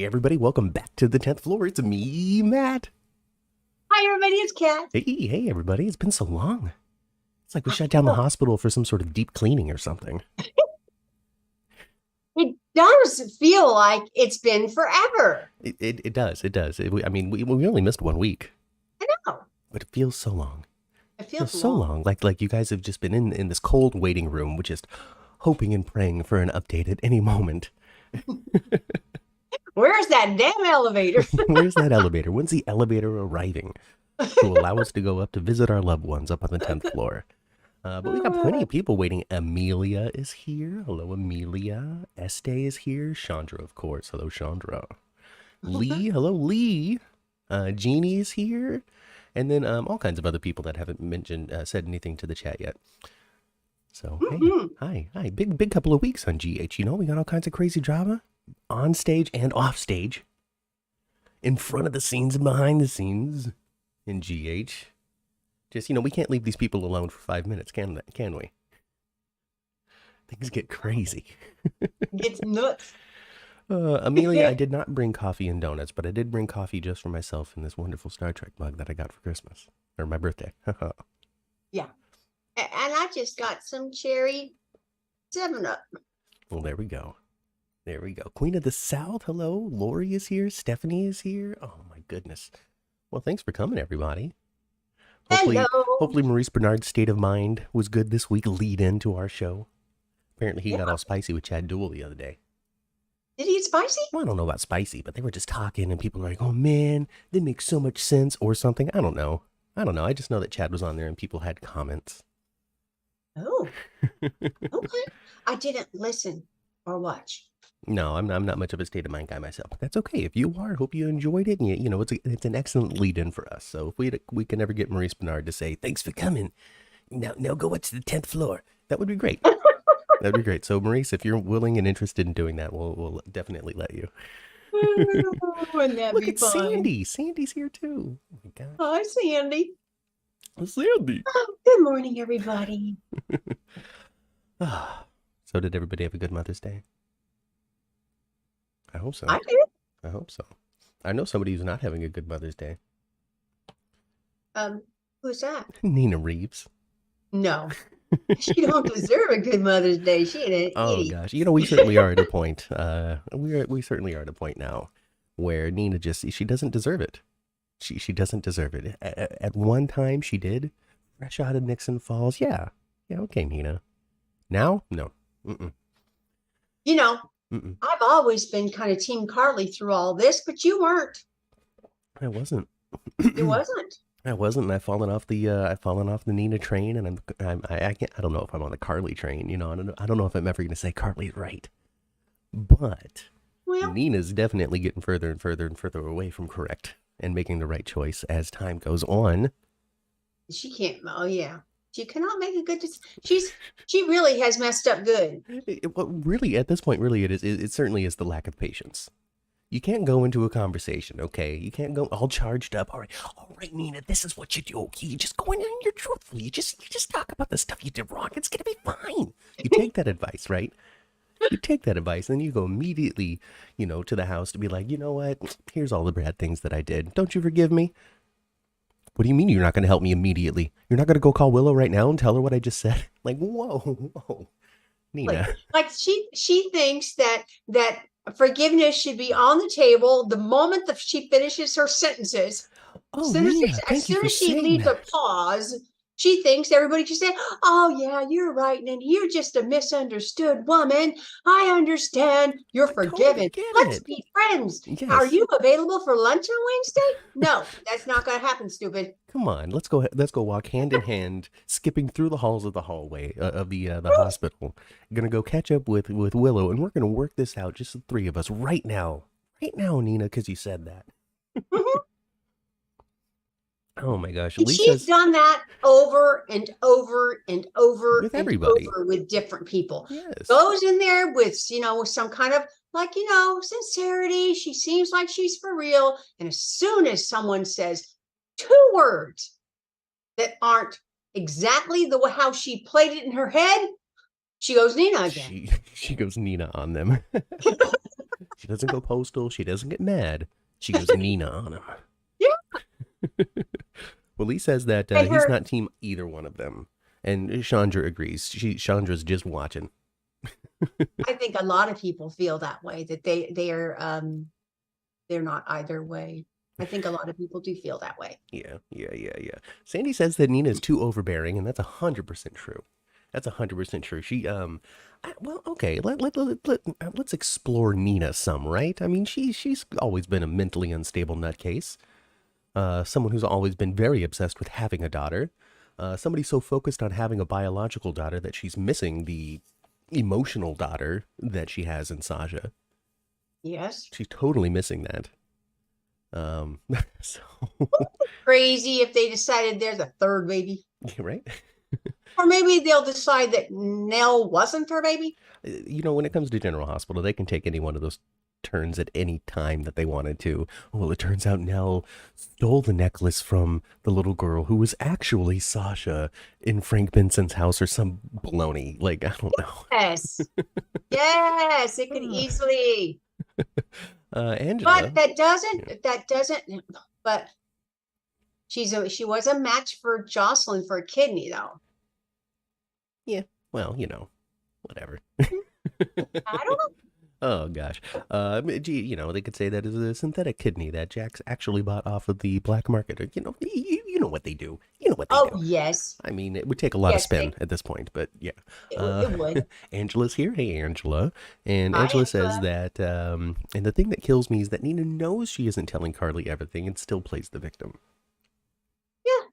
Hey everybody, welcome back to the 10th floor. It's me, Matt. Hi, everybody. It's Kat. Hey everybody, it's been so long. It's like we shut down the hospital for some sort of deep cleaning or something. It does feel like it's been forever. It does. We only missed 1 week, I know. but it feels so long. It It feels feels so long. long. Like you guys have just been in this cold waiting room, which is hoping and praying for an update at any moment. Where's that damn elevator? Where's that elevator? When's the elevator arriving to allow us to go up to visit our loved ones up on the 10th floor? But we got plenty of people waiting. Amelia is here. Hello, Amelia. Este is here. Chandra, of course. Hello, Chandra. Lee. Hello, Lee. Jeannie is here. And then all kinds of other people that haven't said anything to the chat yet. So, hey, hi. Big couple of weeks on GH. You know, we got all kinds of crazy drama on stage and off stage. In front of the scenes and behind the scenes in GH. Just, we can't leave these people alone for 5 minutes, can we? Things get crazy. It's nuts. Amelia, I did not bring coffee and donuts, but I did bring coffee just for myself in this wonderful Star Trek mug that I got for Christmas. Or my birthday. Yeah. And I just got some cherry 7-Up. Well, there we go. Queen of the South, hello. Lori is here. Stephanie is here. Oh, my goodness. Well, thanks for coming, everybody. Hopefully Maurice Bernard's state of mind was good this week, lead into our show. Apparently he got all spicy with Chad Duell the other day. Did he get spicy? Well, I don't know about spicy, but they were just talking and people were like, oh man, that makes so much sense or something. I don't know. I just know that Chad was on there and people had comments. Oh, okay. I didn't listen or watch. No, I'm not much of a state of mind guy myself. But that's okay. If you are, hope you enjoyed it. And it's an excellent lead in for us. So if we can ever get Maurice Bernard to say, thanks for coming. Now go up to the 10th floor. That would be great. That'd be great. So Maurice, if you're willing and interested in doing that, we'll definitely let you. Wouldn't that Look be at fun? Sandy. Sandy's here too. Oh my gosh. Hi, Sandy. Sandy. Oh, good morning, everybody. So did everybody have a good Mother's Day? I hope so. I did. I hope so. I know somebody who's not having a good Mother's Day. Who's that? Nina Reeves. No. She don't deserve a good Mother's Day. She ain't an idiot. Gosh. We certainly are at a point. We certainly are at a point now where Nina she doesn't deserve it. She doesn't deserve it. At one time she did. Fresh out of Nixon Falls. Yeah, okay, Nina. Now? No. Mm-mm. I've always been kind of Team Carly through all this, but you weren't. I wasn't. You wasn't. I wasn't. And I've fallen off the Nina train, and I don't know if I'm on the Carly train. I don't know if I'm ever going to say Carly's right, but Nina's definitely getting further and further and further away from correct and making the right choice as time goes on. She can't. Oh yeah. She cannot make a good decision. She really has messed up good. Well, really, at this point, really, it certainly is the lack of patience. You can't go into a conversation, okay? You can't go all charged up. All right, Nina, this is what you do. Okay, you just go in and you're truthful. You just talk about the stuff you did wrong. It's gonna be fine. You take that advice, right? You take that advice, and then you go immediately, to the house to be like, you know what? Here's all the bad things that I did. Don't you forgive me? What do you mean you're not going to help me immediately? You're not going to go call Willow right now and tell her what I just said? Like, whoa, Nina. Like she thinks that forgiveness should be on the table the moment that she finishes her sentences. Oh, Nina, as soon as she leaves a pause, she thinks everybody should say, oh, yeah, you're right, and you're just a misunderstood woman. I understand. You're forgiven. Let's be friends. Yes. Are you available for lunch on Wednesday? No, that's not going to happen, stupid. Come on, let's go walk hand in hand, skipping through the halls of the hallway of the hospital. Gonna go catch up with Willow, and we're gonna work this out, just the three of us, right now, Nina, because you said that. Oh my gosh, she's done that over and over and over with everybody, over with different people. Yes. Goes in there with with some kind of sincerity. She seems like she's for real, and as soon as someone says 2 words that aren't exactly how she played it in her head, she goes Nina again. She goes Nina on them. She doesn't go postal. She doesn't get mad. She goes Nina on him. Yeah. Well, Lee says that he's not team either one of them. And Chandra agrees. Chandra's just watching. I think a lot of people feel that way, that they're not either way. I think a lot of people do feel that way. Yeah. Sandy says that Nina is too overbearing, and that's 100% true. That's 100% true. She, well, okay, let's explore Nina some, right? I mean, she's always been a mentally unstable nutcase. Someone who's always been very obsessed with having a daughter. Somebody so focused on having a biological daughter that she's missing the emotional daughter that she has in Sasha. Yes. She's totally missing that. So crazy if they decided there's a third baby. Right? Or maybe they'll decide that Nell wasn't her baby. You know, when it comes to General Hospital, they can take any one of those turns at any time that they wanted to. Well, it turns out Nell stole the necklace from the little girl who was actually Sasha in Frank Benson's house, or some baloney. Like, I don't know. Yes. Yes, it could easily. Angela. But but she was a match for Jocelyn for a kidney, though. Yeah, well, you know, whatever. I don't know. Oh gosh, you know, they could say that is a synthetic kidney that Jax actually bought off of the black market. You know, you know what they do. You know what they do. Oh yes. I mean, it would take a lot of spin at this point, but yeah. It would. Angela's here. Hey, Angela. And Angela says that, and the thing that kills me is that Nina knows she isn't telling Carly everything and still plays the victim. Yeah.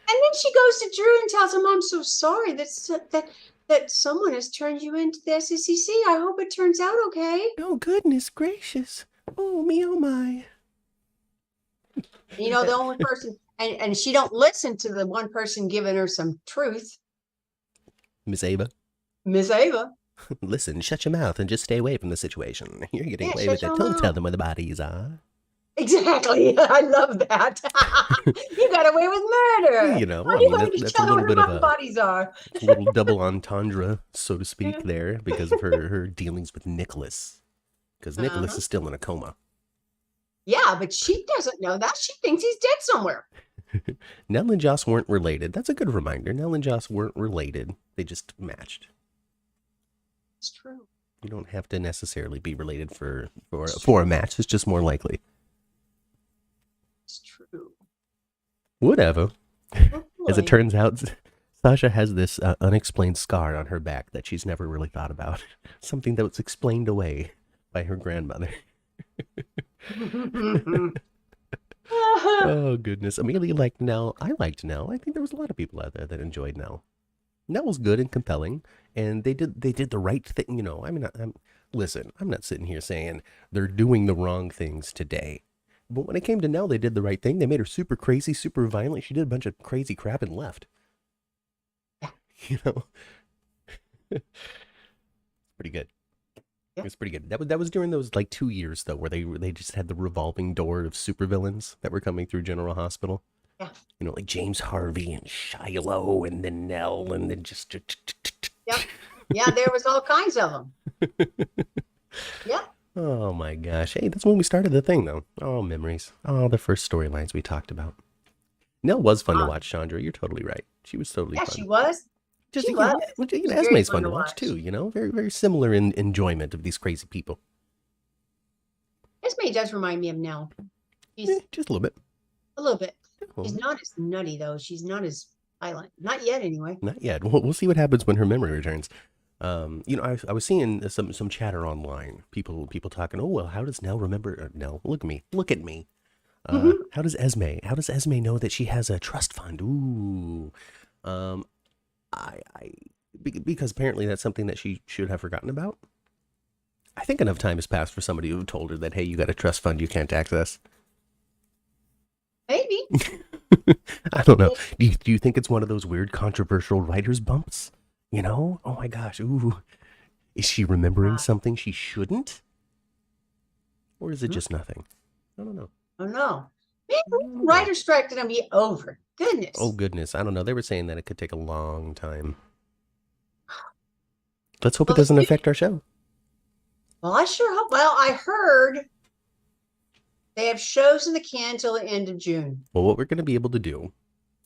And then she goes to Drew and tells him, "I'm so sorry that someone has turned you into the SECC. I hope it turns out okay." Oh, goodness gracious. Oh, me, oh, my. You know, the only person, and she don't listen to the one person giving her some truth. Miss Ava. Miss Ava. Listen, shut your mouth and just stay away from the situation. You're getting away with it. Don't tell them where the bodies are. Exactly. I love that. You got away with murder. You know, I mean, that's a little bit of a bodies are. a little double entendre, so to speak, there, because of her dealings with Nicholas. Because Nicholas is still in a coma. Yeah, but she doesn't know that. She thinks he's dead somewhere. Nell and Joss weren't related. That's a good reminder. Nell and Joss weren't related. They just matched. It's true. You don't have to necessarily be related for a match. It's just more likely. It's true. Whatever. As it turns out, Sasha has this unexplained scar on her back that she's never really thought about. Something that was explained away by her grandmother. Oh, goodness. Amelia liked Nell. I liked Nell. I think there was a lot of people out there that enjoyed Nell. Nell was good and compelling, and they did the right thing. You know, I mean, listen, I'm not sitting here saying they're doing the wrong things today. But when it came to Nell, they did the right thing. They made her super crazy, super violent. She did a bunch of crazy crap and left. You know? Pretty good. It was pretty good. That was during those like 2 years though, where they just had the revolving door of supervillains that were coming through General Hospital. Yeah. You know, like James Harvey and Shiloh and then Nell and then just Yep. Yeah, there was all kinds of them. Yeah. Oh my gosh. Hey, that's when we started the thing though. Oh, memories. Oh, the first storylines we talked about. Nell was fun to watch, Chandra. You're totally right. She was totally fun. Yeah, she was. Just, you know, Esme's fun to watch too, you know? Very, very similar in enjoyment of these crazy people. Esme does remind me of Nell. Just a little bit. A little bit. She's not as nutty though. She's not as violent. Not yet anyway. Not yet. We'll see what happens when her memory returns. You know, I was seeing some chatter online. People talking, oh, well, how does Nell remember? Nell, look at me. Look at me. How does Esme know that she has a trust fund? Ooh. Because apparently that's something that she should have forgotten about. I think enough time has passed for somebody who told her that, hey, you got a trust fund you can't access. Maybe. I don't know. Do you think it's one of those weird controversial writer's bumps? You know? Oh my gosh. Ooh. Is she remembering something she shouldn't? Or is it just nothing? I don't know. I don't know. Maybe writer's strike gonna be over. Goodness. Oh goodness. I don't know. They were saying that it could take a long time. Let's hope it doesn't affect our show. Well, I sure hope. Well, I heard they have shows in the can till the end of June. Well, what we're going to be able to do,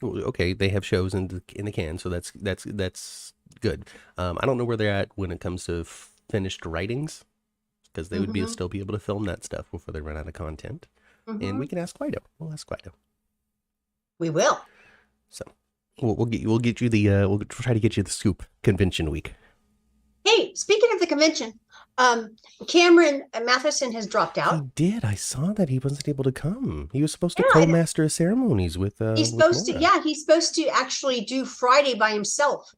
okay, they have shows in the can, so that's good. I don't know where they're at when it comes to finished writings, because they would still be able to film that stuff before they run out of content. And we can ask Guido. We'll ask Guido. We will. So we'll get you the we'll try to get you the scoop convention week. Hey, speaking of the convention, Cameron Matheson has dropped out. He did. I saw that he wasn't able to come. He was supposed to co-master ceremonies with. He's supposed to. Yeah, he's supposed to actually do Friday by himself.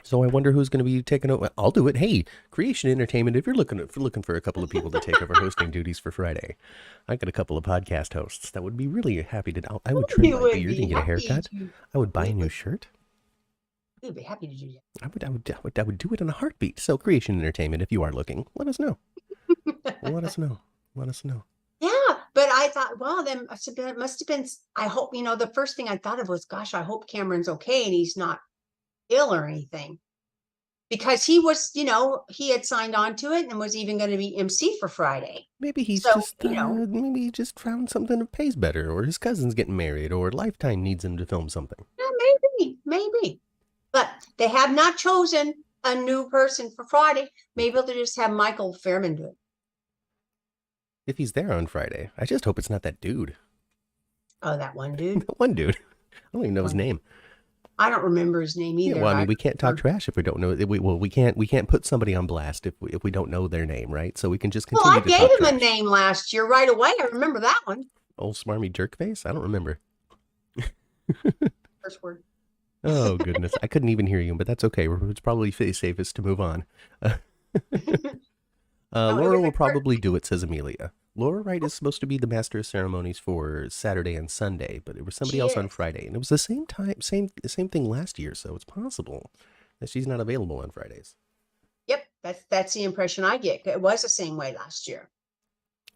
So I wonder who's going to be taking over. I'll do it. Hey, Creation Entertainment, if you're looking for a couple of people to take over hosting duties for Friday, I got a couple of podcast hosts that would be really happy to. I would trim my beard and get a haircut. I would buy a new shirt. We'd be happy to do that. I would do it in a heartbeat. So Creation Entertainment, if you are looking, let us know. Let us know. Let us know. Yeah, but I thought, well, then it must have been. I hope the first thing I thought of was, gosh, I hope Cameron's okay and he's not ill or anything, because he was, he had signed on to it and was even going to be MC for Friday. Maybe he's maybe he just found something that pays better, or his cousin's getting married, or Lifetime needs him to film something. Yeah, maybe. But they have not chosen a new person for Friday. Maybe they'll just have Michael Fairman do it. If he's there on Friday, I just hope it's not that dude. Oh, that one dude? That one dude. I don't even know his name. I don't remember his name either. Yeah, well, I mean, we can't talk trash if we don't know. We can't put somebody on blast if we don't know their name, right? So we can just continue. Well, I gave him a name last year right away. I remember that one. Old smarmy jerkface? I don't remember. First word. Oh, goodness. I couldn't even hear you, but that's okay. It's probably safest to move on. Laura will probably do it, says Amelia. Laura Wright is supposed to be the master of ceremonies for Saturday and Sunday, but it was somebody else on Friday. And it was the same thing last year, so it's possible that she's not available on Fridays. Yep, that's the impression I get. It was the same way last year.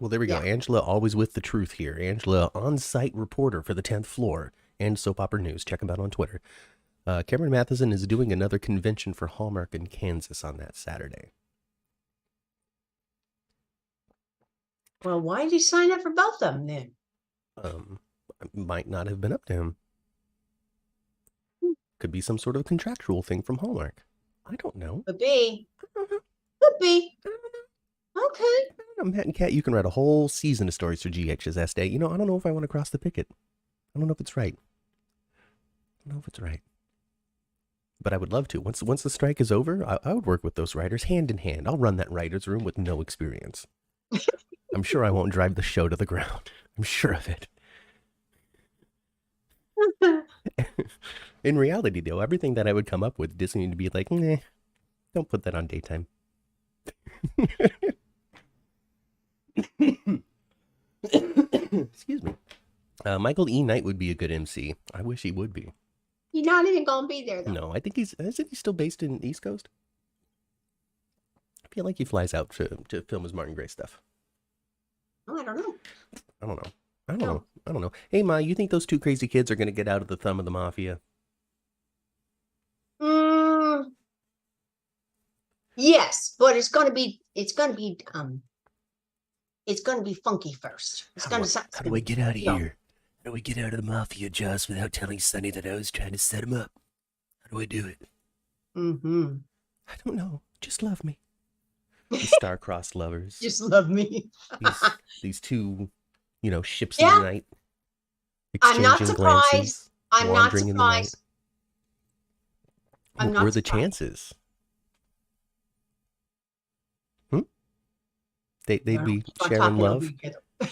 Well, there we go. Angela, always with the truth here. Angela, on-site reporter for the 10th Floor and Soap Opera News. Check him out on Twitter. Cameron Matheson is doing another convention for Hallmark in Kansas on that Saturday. Well, why did he sign up for both of them then? Might not have been up to him. Could be some sort of contractual thing from Hallmark. I don't know. Could be. Could be. I don't know. Okay. I don't know, Matt and Kat, you can write a whole season of stories for GHS Day. I don't know if I want to cross the picket. I don't know if it's right. But I would love to. Once the strike is over, I would work with those writers hand in hand. I'll run that writer's room with no experience. I'm sure I won't drive the show to the ground. I'm sure of it. In reality, though, everything that I would come up with, Disney would be like, nah, don't put that on daytime. Excuse me. Michael E. Knight would be a good MC. I wish he would be. He's not even going to be there, though. No, I think isn't he still based in East Coast? I feel like he flies out to film his Martin Gray stuff. Oh, I don't know. I don't know. Hey, Ma, you think those two crazy kids are going to get out of the thumb of the mafia? Yes, but it's going to be funky first. How do we get out of here? How do we get out of the mafia, Joss, without telling Sonny that I was trying to set him up? How do I do it? I don't know. Just love me. The star-crossed lovers. Just love me. these two, ships in the night. I'm not surprised. Glances, I'm not surprised. What were the chances? They'd be sharing love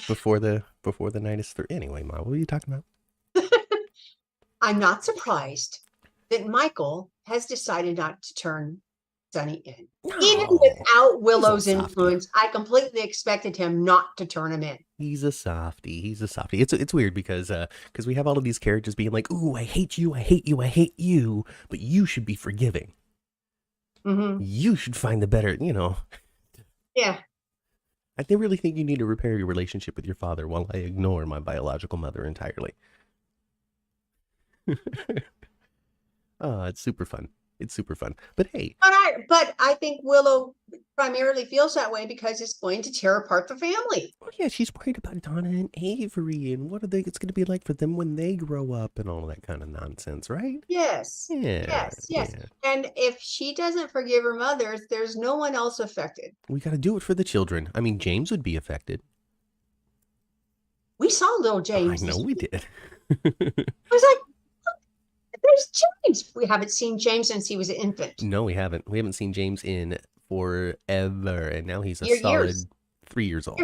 before the night is through. Anyway, Ma, what are you talking about? I'm not surprised that Michael has decided not to turn Sonny in. No. Even without Willow's influence, I completely expected him not to turn him in. He's a softie. It's weird because we have all of these characters being like, ooh, I hate you, I hate you, I hate you, but you should be forgiving. You should find the better, Yeah. I really think you need to repair your relationship with your father while I ignore my biological mother entirely. Oh, it's super fun. It's super fun. But hey. But I think Willow primarily feels that way because it's going to tear apart the family. Oh yeah, she's worried about Donna and Avery and what it's going to be like for them when they grow up and all that kind of nonsense, right? Yes. Yeah. Yes. Yeah. And if she doesn't forgive her mother, there's no one else affected. We got to do it for the children. I mean, James would be affected. We saw little James. I know we did. I was like, there's James. We haven't seen James since he was an infant. No, we haven't. We haven't seen James in forever, and now he's a solid 3 years old.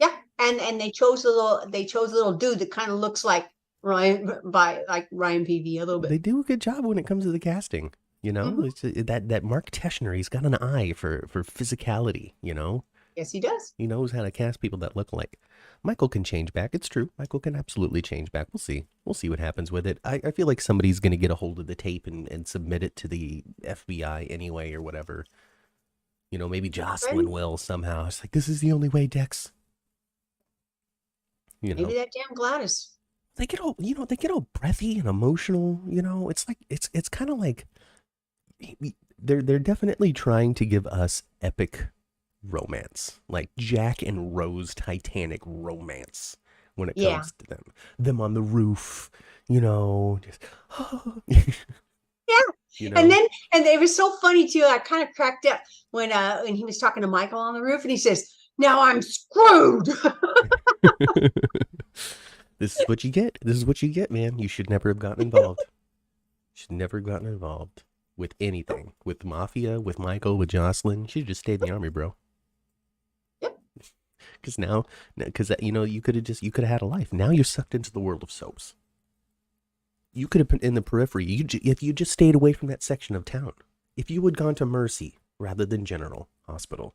Yeah, and they chose a little dude that kind of looks like Ryan PV a little bit. They do a good job when it comes to the casting. You know, that Mark Teschner, he's got an eye for physicality. You know. Yes, he does. He knows how to cast people that look like. Michael can change back. It's true. Michael can absolutely change back. We'll see. We'll see what happens with it. I feel like somebody's going to get a hold of the tape and submit it to the FBI anyway or whatever. You know, maybe Jocelyn will somehow. It's like, this is the only way, Dex. You know, maybe that damn Gladys. They get all, they get all breathy and emotional. You know, it's like, it's kind of like they're definitely trying to give us epic romance, like Jack and Rose Titanic romance when it comes to them on the roof, just and it was so funny too. I kind of cracked up when he was talking to Michael on the roof and he says, "Now I'm screwed." This is what you get, man. You should never have gotten involved. With anything, with the mafia, with Michael, with Jocelyn. You should have just stayed in the army, bro. Because you could have had a life. Now you're sucked into the world of soaps. You could have been in the periphery. If you just stayed away from that section of town. If you had gone to Mercy rather than General Hospital,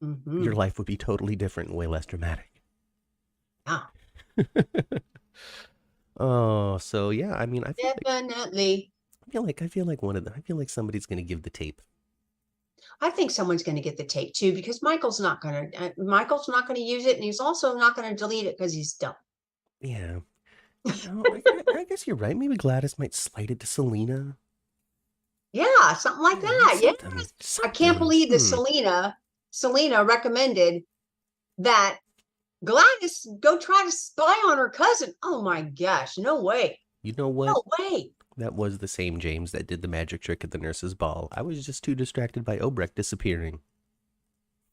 your life would be totally different and way less dramatic. Yeah. Oh, so yeah. I mean, definitely. I feel like somebody's going to give the tape. I think someone's going to get the tape too, because Michael's not going to use it, and he's also not going to delete it because he's dumb. Yeah, I guess you're right. Maybe Gladys might slide it to Selena. Yeah, something like that. I can't believe that Selena recommended that Gladys go try to spy on her cousin. Oh my gosh, no way. You know what? No way. That was the same James that did the magic trick at the nurse's ball. I was just too distracted by Obrecht disappearing.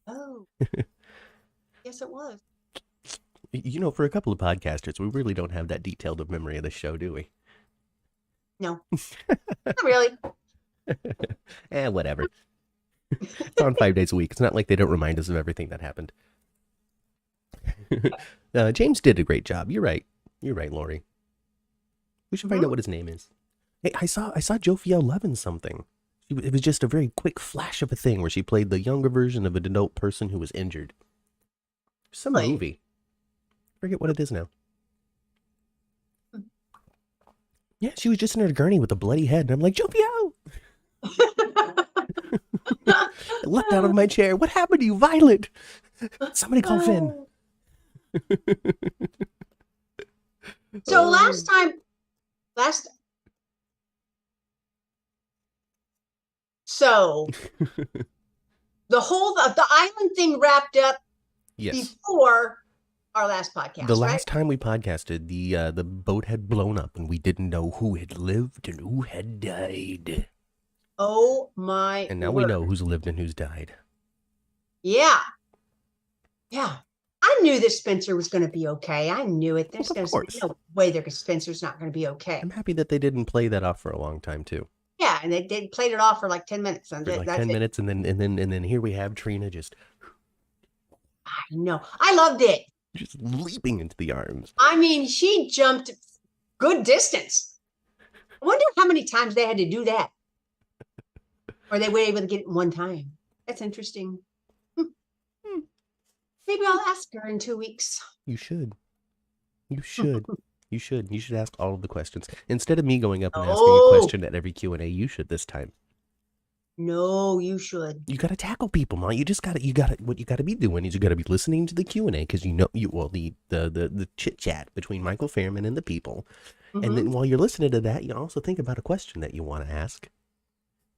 Oh. Yes, it was. For a couple of podcasters, we really don't have that detailed of memory of the show, do we? No. Not really. Whatever. It's on 5 days a week. It's not like they don't remind us of everything that happened. James did a great job. You're right, Lori. We should find out what his name is. Hey, I saw Jophiel loving something. It was just a very quick flash of a thing where she played the younger version of an adult person who was injured. Some movie. I forget what it is now. Yeah, she was just in her gurney with a bloody head, and I'm like, Jophiel! I leapt out of my chair. What happened to you, Violet? Somebody call Finn. So so the island thing wrapped up before our last podcast. The last time we podcasted, the boat had blown up and we didn't know who had lived and who had died. Oh my! And now we know who's lived and who's died. Yeah. I knew that Spencer was going to be okay. I knew it. There's no way Spencer's not going to be okay. I'm happy that they didn't play that off for a long time too. Yeah, and they played it off for like 10 minutes. And then here we have Trina just. I know. I loved it. Just leaping into the arms. I mean, she jumped good distance. I wonder how many times they had to do that. Or they were able to get it one time. That's interesting. Maybe I'll ask her in 2 weeks. You should. You should ask all of the questions. Instead of me going up and asking a question at every Q&A, you should this time. No, you should. You got to tackle people, Mom. What you got to be doing is you got to be listening to the Q&A because the chit chat between Michael Fairman and the people. And then while you're listening to that, you also think about a question that you want to ask.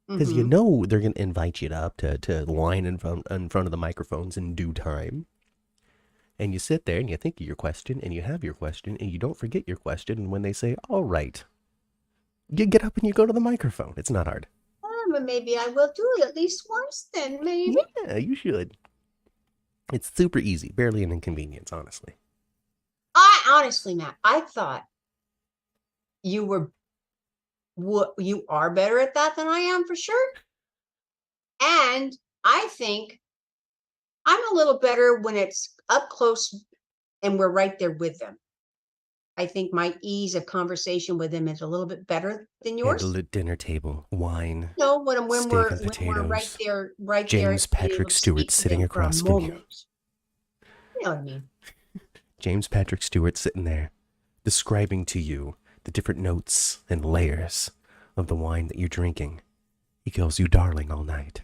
Because you know they're going to invite you up to line in front of the microphones in due time. And you sit there and you think of your question and you have your question and you don't forget your question. And when they say, all right, you get up and you go to the microphone. It's not hard. But maybe I will do it at least once then, maybe. Yeah, you should. It's super easy. Barely an inconvenience, honestly. Honestly, Matt, I thought you are better at that than I am for sure. And I think I'm a little better when it's up close and we're right there with them. I think my ease of conversation with them is a little bit better than yours. Handle at dinner table, wine, no, when steak and potatoes, we're right there, James Patrick Stewart sitting across from you. You know what I mean? James Patrick Stewart sitting there, describing to you the different notes and layers of the wine that you're drinking. He calls you darling all night.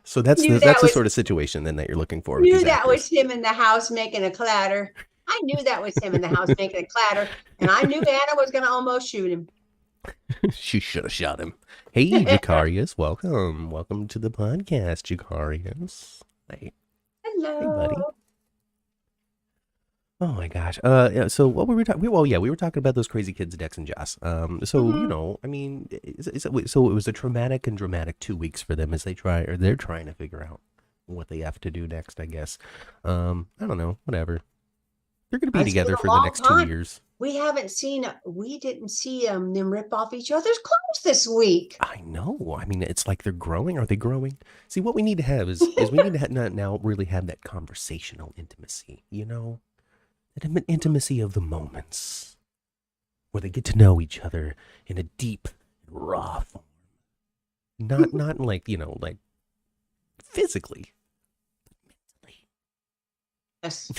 So that's the sort of situation then that you're looking for. Knew that was him in the house making a clatter. I knew that was him in the house making a clatter, and I knew Anna was going to almost shoot him. She should have shot him. Hey, Jacarius, welcome. Welcome to the podcast, Jacarius. Hey. Hello. Hey, buddy. Oh my gosh. Yeah, so what were we talking? Well, yeah, we were talking about those crazy kids, Dex and Joss. You know, I mean, so it was a traumatic and dramatic 2 weeks for them as they're trying to figure out what they have to do next, I guess. I don't know, whatever. They're going to be together for the next 2 years. We didn't see them rip off each other's clothes this week. I know. I mean, it's like they're growing. Are they growing? See, what we need to have is we need to now really have that conversational intimacy, you know? That intimacy of the moments where they get to know each other in a deep, raw form. Not like, you know, like physically, but mentally. Yes.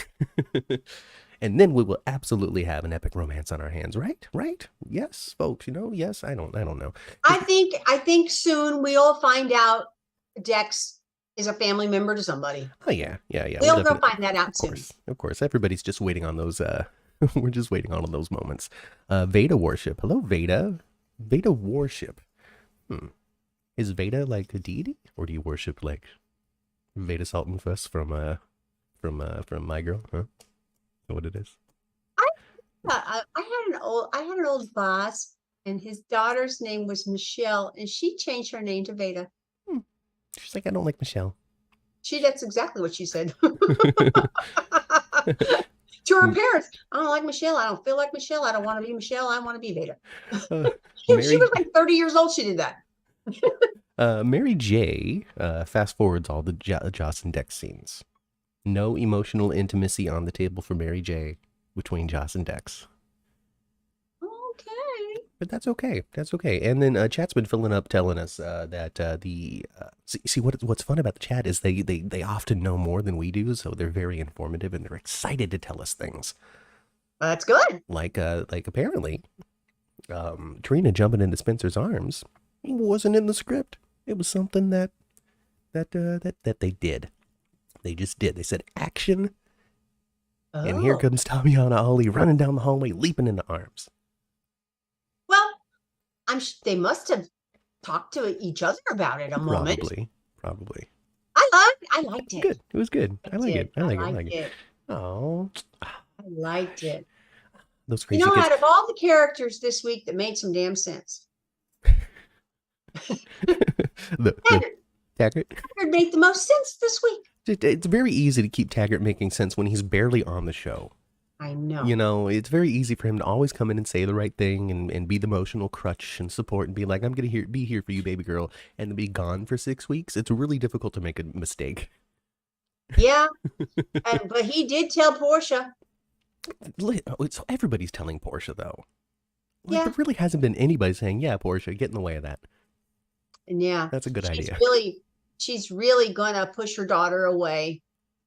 And then we will absolutely have an epic romance on our hands, right? Right? Yes, folks, you know, yes, I don't know. I think soon we'll find out Dex is a family member to somebody. Oh, yeah. We'll go find that out soon. Of course. Everybody's just waiting on those, we're just waiting on those moments. Veda worship. Hello, Veda. Veda worship. Is Veda like a deity? Or do you worship like Veda Saltonfuss from My Girl? Huh? Is that what it is? I had an old boss, and his daughter's name was Michelle, and she changed her name to Veda. She's like, I don't like Michelle. That's exactly what she said. To her parents, I don't like Michelle. I don't feel like Michelle. I don't want to be Michelle. I want to be Veda. She was like 30 years old. She did that. Mary J. Fast forwards all the Joss and Dex scenes. No emotional intimacy on the table for Mary J. between Joss and Dex. Okay. But that's okay. That's okay. And then chat's been filling up, telling us that what's fun about the chat is they often know more than we do, so they're very informative and they're excited to tell us things. That's good. Like apparently, Trina jumping into Spencer's arms wasn't in the script. It was something that they did. They just did. They said action. Oh. And here comes Tatiana Ali running down the hallway, leaping into arms. Well, they must have talked to each other about it a moment. Probably. I liked it. Good. It was good. I like it. Oh. I liked it. Those crazy kids. Out of all the characters this week that made some damn sense. Taggart made the most sense this week. It's very easy to keep Taggart making sense when he's barely on the show. I know. You know, it's very easy for him to always come in and say the right thing and be the emotional crutch and support and be like, I'm going to be here for you, baby girl, and to be gone for 6 weeks. It's really difficult to make a mistake. Yeah, but he did tell Portia. So everybody's telling Portia, though. Like, yeah. There really hasn't been anybody saying, yeah, Portia, get in the way of that. Yeah. That's a good idea. She's really going to push her daughter away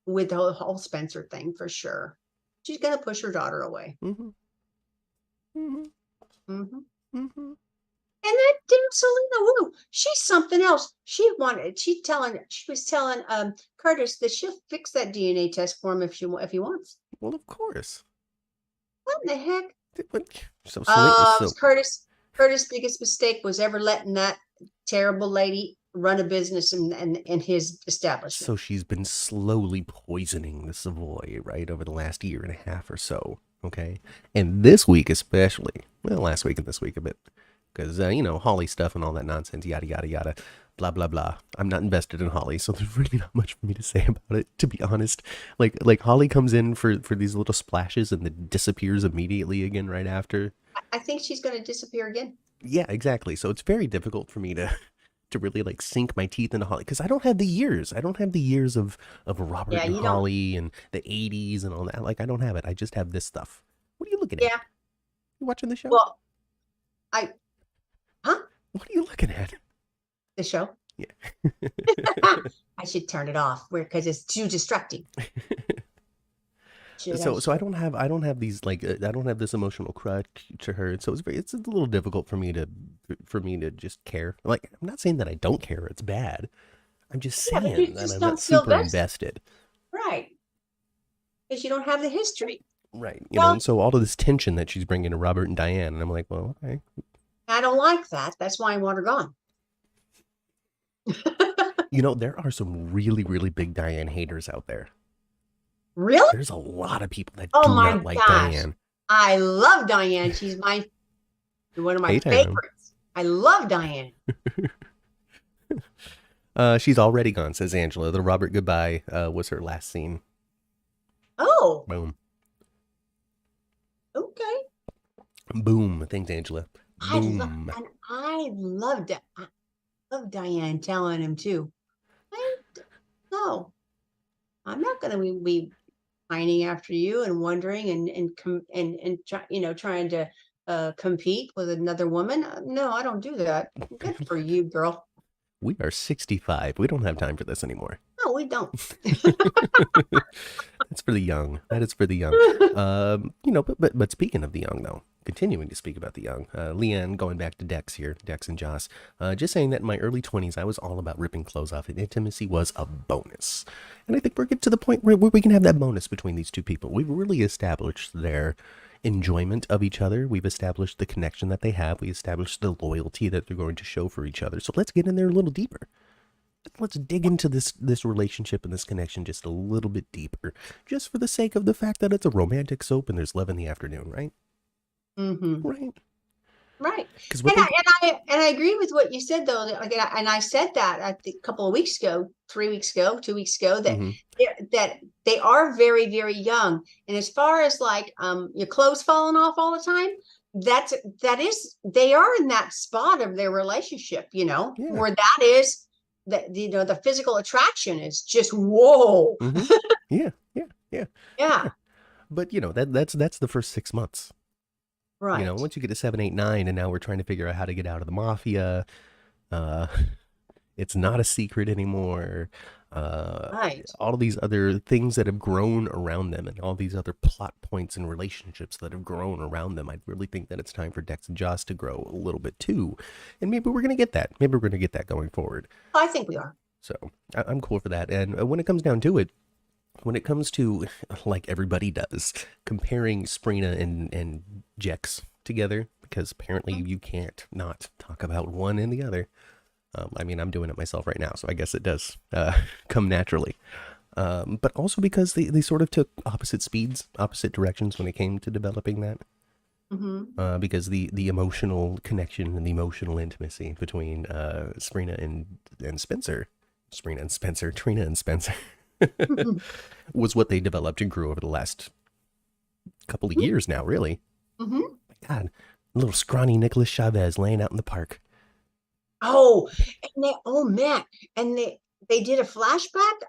with the whole Spencer thing for sure. She's going to push her daughter away. Mm-hmm. Mm-hmm. Mm-hmm. Mm-hmm. And that damn Selena Wu, she's something else. She was telling Curtis that she'll fix that DNA test for him if he wants. Well, of course. What in the heck? So Curtis' biggest mistake was ever letting that terrible lady run a business in his establishment. So she's been slowly poisoning the Savoy, right, over the last year and a half or so. Okay, and this week especially, well, last week and this week a bit, because Holly stuff and all that nonsense, yada yada yada, blah blah blah. I'm not invested in Holly, so there's really not much for me to say about it, to be honest. Like Holly comes in for these little splashes and then disappears immediately again right after. I think she's going to disappear again. Yeah, exactly. So it's very difficult for me to really like sink my teeth into Holly because I don't have the years. I don't have the years of Robert and Holly and the 80s and all that. Like I don't have it. I just have this stuff. What are you looking at? Yeah. You watching the show? Well, What are you looking at? The show? Yeah. I should turn it off because it's too distracting. So I don't have these like I don't have this emotional crutch to her. So it's a little difficult for me to just care. Like I'm not saying that I don't care. It's bad. I'm just saying that I'm not super invested. Right. Because you don't have the history. Right. And so all of this tension that she's bringing to Robert and Diane, and I'm like, well, okay. I don't like that. That's why I want her gone. There are some really, really big Diane haters out there. Really? There's a lot of people that do not like Diane. I love Diane. She's one of my favorites. I love Diane. She's already gone, says Angela. The Robert goodbye was her last scene. Oh. Boom. Okay. Boom. Thanks, Angela. Boom. I love Diane telling him too. No, I'm not going to be pining after you and wondering and trying to compete with another woman. No, I don't do that. Good for you, girl. We are 65. We don't have time for this anymore. No, we don't. That's for the young. That is for the young. But speaking of the young, though, continuing to speak about the young, Leanne, going back to Dex here, Dex and Joss, just saying that in my early 20s, I was all about ripping clothes off, and intimacy was a bonus. And I think we're getting to the point where we can have that bonus between these two people. We've really established their enjoyment of each other. We've established the connection that they have. We established the loyalty that they're going to show for each other. So let's get in there a little deeper. Let's dig into this relationship and this connection just a little bit deeper, just for the sake of the fact that it's a romantic soap and there's love in the afternoon, right? Mm-hmm. Right. And I agree with what you said, though. And I said that I think a couple of weeks ago, 3 weeks ago, 2 weeks ago, that that they are very, very young. And as far as like your clothes falling off all the time, they are in that spot of their relationship, where that is that the physical attraction is just whoa. Yeah. But that's the first 6 months. Right. Once you get to 7, 8, 9, and now we're trying to figure out how to get out of the mafia. It's not a secret anymore. Right. All of these other things that have grown around them and all these other plot points and relationships that have grown around them. I really think that it's time for Dex and Joss to grow a little bit too. And maybe we're going to get that. Maybe we're going to get that going forward. I think we are. So I'm cool for that. And when it comes down to it, when it comes to, like everybody does, comparing Sprina and Jex together, because apparently you can't not talk about one and the other. I'm doing it myself right now, so I guess it does come naturally. But also because they sort of took opposite speeds, opposite directions when it came to developing that. Because the emotional connection and the emotional intimacy between Sprina and Spencer, Trina and Spencer, was what they developed and grew over the last couple of years now, really. My God, little scrawny Nicholas Chavez laying out in the park. Oh, and they did a flashback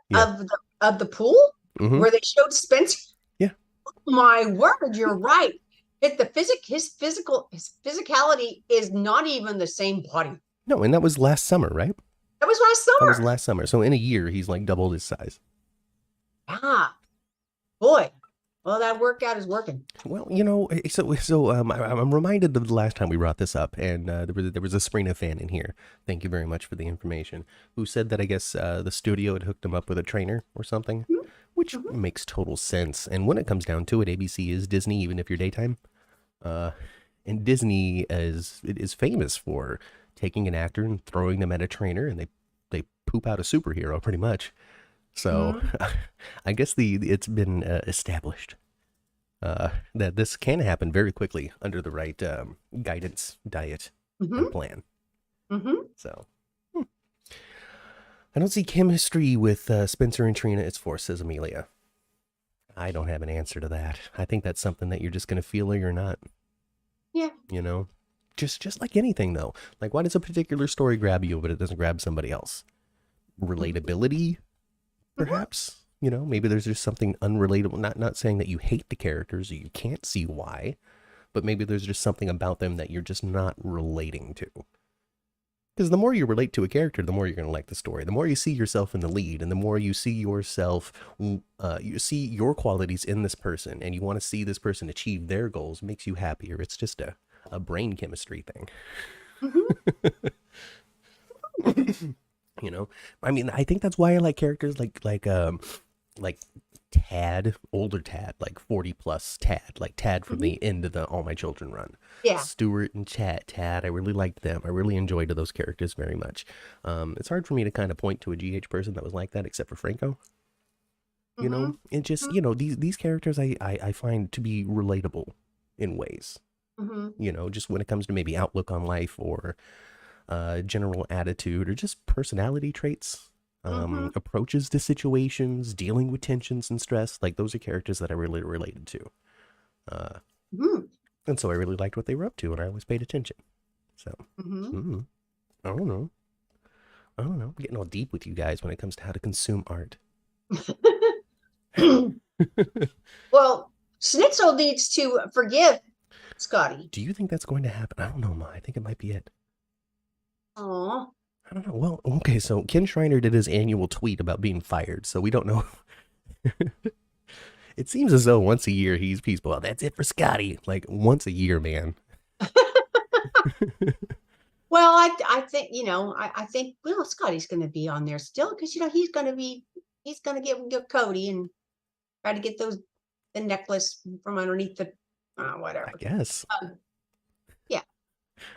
of the pool where they showed Spencer. Yeah. Oh, my word, you're right. His physicality is not even the same body. No, and that was last summer, right? That was last summer. That was last summer. So in a year, he's like doubled his size. Ah, boy. Well, that workout is working. Well, I'm reminded of the last time we brought this up, and there was a Sprina fan in here. Thank you very much for the information. Who said that I guess the studio had hooked him up with a trainer or something, which makes total sense. And when it comes down to it, ABC is Disney, even if you're daytime. And Disney is famous for taking an actor and throwing them at a trainer, and they poop out a superhero pretty much. So Mm-hmm. I guess it's been established that this can happen very quickly under the right guidance, diet, and Mm-hmm. plan. Mm-hmm. So I don't see chemistry with Spencer and Trina. It's forced, says Amelia. I don't have an answer to that. I think that's something that you're just going to feel or you're not. Yeah. You know, just like anything though. Like, why does a particular story grab you, but it doesn't grab somebody else? Mm-hmm. Relatability, perhaps. You know, maybe there's just something unrelatable. Not saying that you hate the characters or you can't see why, but maybe there's just something about them that you're just not relating to. Because the more you relate to a character, the more you're going to like the story. The more you see yourself in the lead, and the more you see yourself, you see your qualities in this person, and you want to see this person achieve their goals, makes you happier. It's just a brain chemistry thing. Mm-hmm. You know, I mean, I think that's why I like characters like Tad, older Tad, like 40 plus Tad, like Tad from Mm-hmm. the end of the All My Children run. Yeah. Stuart and Tad, I really liked them. I really enjoyed those characters very much. It's hard for me to kind of point to a GH person that was like that, except for Franco. You Mm-hmm. know, it just, you know, these characters I find to be relatable in ways. Mm-hmm. You know, just when it comes to maybe outlook on life or general attitude or just personality traits, Mm-hmm. approaches to situations, dealing with tensions and stress. Like those are characters that I really related to. Uh, Mm-hmm. and so I really liked what they were up to and I always paid attention. So, Mm-hmm. mm, I don't know. I don't know. I'm getting all deep with you guys when it comes to how to consume art. Well, Schnitzel needs to forgive Scotty. Do you think that's going to happen? I don't know, Ma. I think it might be it. Oh, I don't know. Well, okay, so Ken Schreiner did his annual tweet about being fired, so we don't know. It seems as though once a year he's peaceful. Well, that's it for Scotty. Like once a year, man. well, I think I think Scotty's going to be on there still because he's going to get Cody and try to get the necklace from underneath the I whatever. guess. Yeah.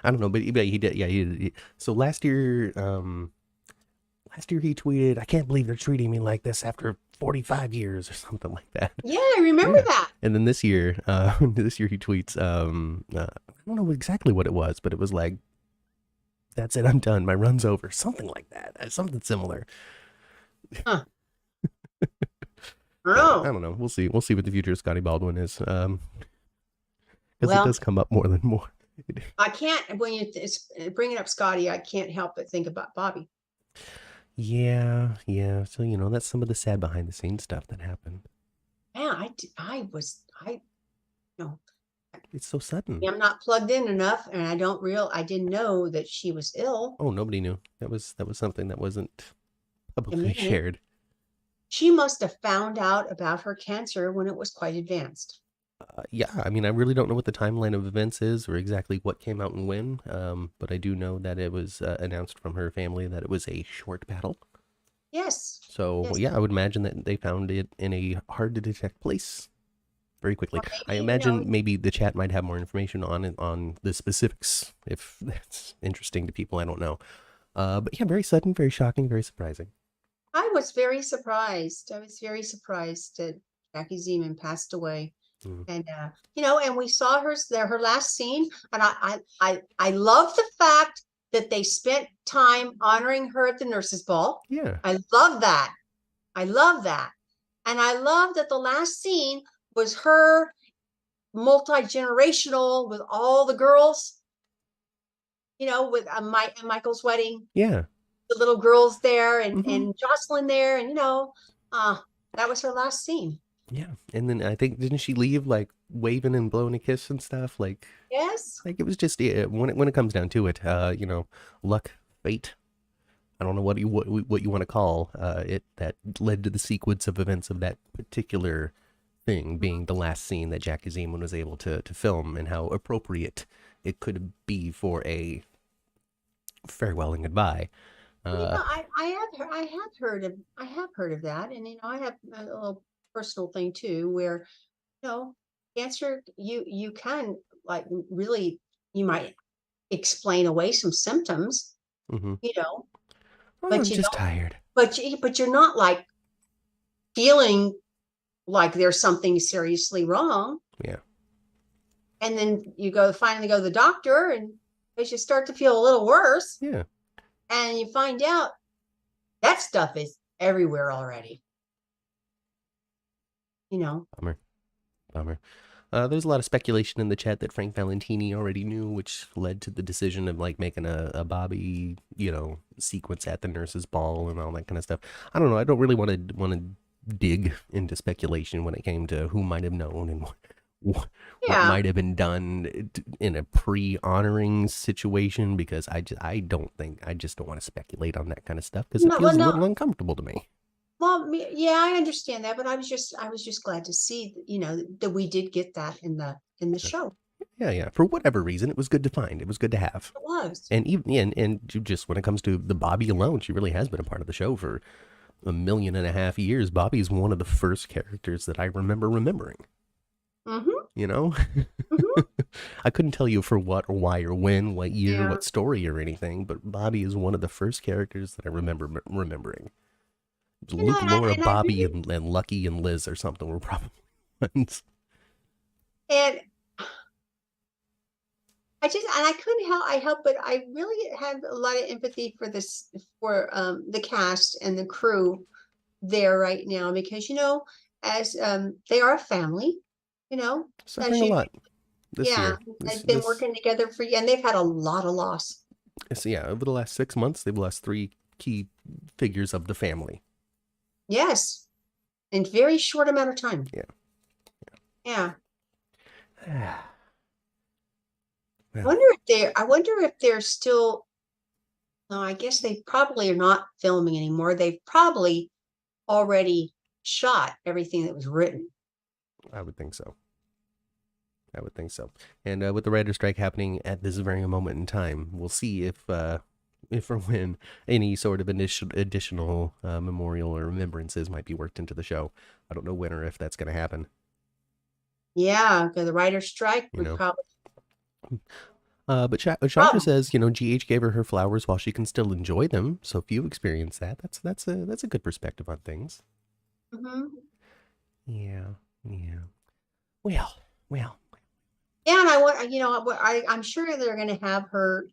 I don't know, but he did. Yeah, so last year he tweeted, "I can't believe they're treating me like this after 45 years or something like that." Yeah, I remember Yeah. that. And then this year, this year he tweets, I don't know exactly what it was, but it was like, "That's it, I'm done. My run's over." Something like that. Something similar. Huh. I don't So I know. don't know. We'll see. We'll see what the future of Scotty Baldwin is. Because it Well, does come up more than more. I can't when it's bringing up Scotty. I can't help but think about Bobby. Yeah, yeah. So that's some of the sad behind the scenes stuff that happened. Yeah, I no, It's so sudden. I'm not plugged in enough, and I didn't know that she was ill. Oh, nobody knew. That was something that wasn't A publicly minute. shared. She must have found out about her cancer when it was quite advanced. Yeah, I mean, I really don't know what the timeline of events is or exactly what came out and when, but I do know that it was announced from her family that it was a short battle. Yes. So, Yes. yeah, I would imagine that they found it in a hard to detect place very quickly. Or I maybe, imagine maybe the chat might have more information on the specifics if that's interesting to people. I don't know. But yeah, very sudden, very shocking, very surprising. I was very surprised. I was very surprised that Jackie Zieman passed away. Mm. And and we saw her last scene, and I love the fact that they spent time honoring her at the nurses' ball. Yeah. I love that. I love that. And I love that the last scene was her multi-generational with all the girls, with Michael's wedding, Yeah. the little girls there and, Mm-hmm. and Jocelyn there. And, that was her last scene. Yeah. And then I think didn't she leave like waving and blowing a kiss and stuff? Yes. Like it was just when it comes down to it, luck, fate. I don't know what you want to call it that led to the sequence of events of that particular thing being the last scene that Jackie Zeman was able to film and how appropriate it could be for a farewell and goodbye. I have heard of that, and I have a little personal thing too, where cancer you can like really, you might explain away some symptoms, Mm-hmm. Oh, I'm you just don't, tired. but you're not like feeling like there's something seriously wrong. Yeah. And then you finally go to the doctor, and they should start to feel a little worse. Yeah. And you find out that stuff is everywhere already. Bummer. Bummer. There's a lot of speculation in the chat that Frank Valentini already knew, which led to the decision of like making a Bobby, sequence at the nurse's ball and all that kind of stuff. I don't know. I don't really want to dig into speculation when it came to who might have known and what might have been done in a pre-honoring situation, because I just don't want to speculate on that kind of stuff because it feels a little uncomfortable to me. Well, yeah, I understand that, but I was just glad to see, that we did get that in the show. Yeah. For whatever reason, it was good to find. It was good to have. It was. And even and just when it comes to the Bobby alone, she really has been a part of the show for 1.5 million years. Bobby's one of the first characters that I remember remembering. Mm-hmm. Mm-hmm. I couldn't tell you for what or why or when, what year, what story or anything, but Bobby is one of the first characters that I remember remembering. Luke, Laura, Bobby, and Lucky and Liz or something were probably ones. And I couldn't help but I really had a lot of empathy for the cast and the crew there right now, because as they are a family, suffering a lot this year. They've been working together and they've had a lot of loss. So over the last 6 months, they've lost 3 key figures of the family. Yes, in very short amount of time. Yeah. I wonder if they're still. No, I guess they probably are not filming anymore. They've probably already shot everything that was written. I would think so. And with the writer's strike happening at this very moment in time, we'll see if or when any sort of additional memorial or remembrances might be worked into the show. I don't know when or if that's going to happen. Yeah, the writer's strike would probably. But Sasha says, GH gave her flowers while she can still enjoy them. So if you experience that, that's a good perspective on things. Mm-hmm. Yeah. Well. Yeah, and I want, I'm sure they're going to have her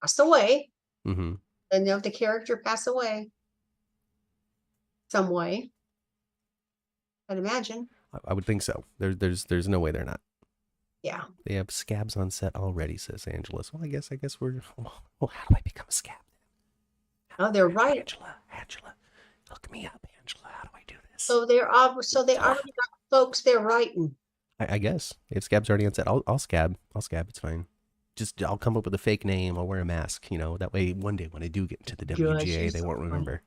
pass away. Mm-hmm. And the character pass away some way. I'd imagine. I would think so. There's no way they're not. Yeah. They have scabs on set already, says Angela. So I guess we're. Well, how do I become a scab? Oh, they're right. Angela, look me up, Angela. How do I do this? So they already got folks they're writing. I guess if scab's already on set, I'll scab. It's fine. Just I'll come up with a fake name. I'll wear a mask. That way one day when I do get into the WGA, they won't remember.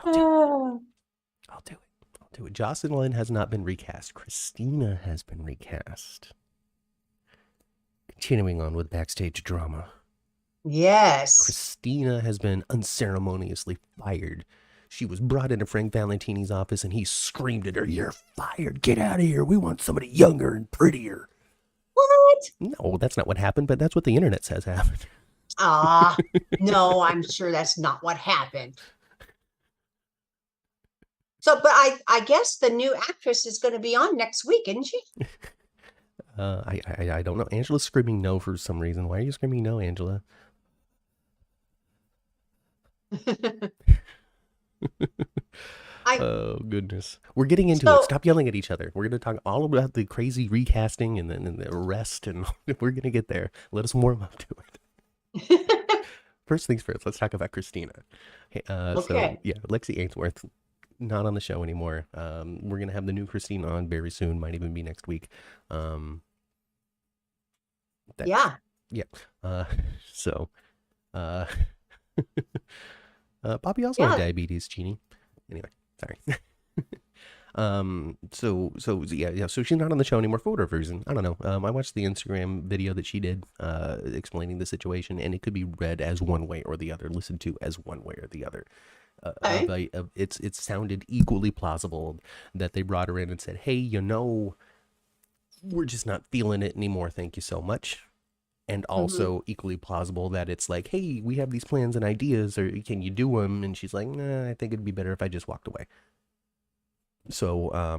I'll do it. Jocelyn has not been recast. Christina has been recast. Continuing on with backstage drama. Yes. Christina has been unceremoniously fired. She was brought into Frank Valentini's office and he screamed at her, "You're fired. Get out of here. We want somebody younger and prettier." What? No, that's not what happened, but that's what the internet says happened. No, I'm sure that's not what happened. So, but I guess the new actress is going to be on next week, isn't she? I don't know. Angela's screaming no for some reason. Why are you screaming no, Angela? Oh, goodness. We're getting into it. Stop yelling at each other. We're going to talk all about the crazy recasting and then the arrest, and we're going to get there. Let us warm up to it. First things first, let's talk about Christina. Okay. So, yeah, Lexi Ainsworth, not on the show anymore. We're going to have the new Christina on very soon. Might even be next week. Yeah. Bobby also had diabetes, Jeannie. Anyway, sorry. So she's not on the show anymore for whatever reason. I don't know. I watched the Instagram video that she did explaining the situation, and it could be read as one way or the other, listened to as one way or the other. It sounded equally plausible that they brought her in and said, "Hey, we're just not feeling it anymore. Thank you so much. And also equally plausible that it's like, hey, we have these plans and ideas, or can you do them? And she's like, nah, I think it'd be better if I just walked away. So, I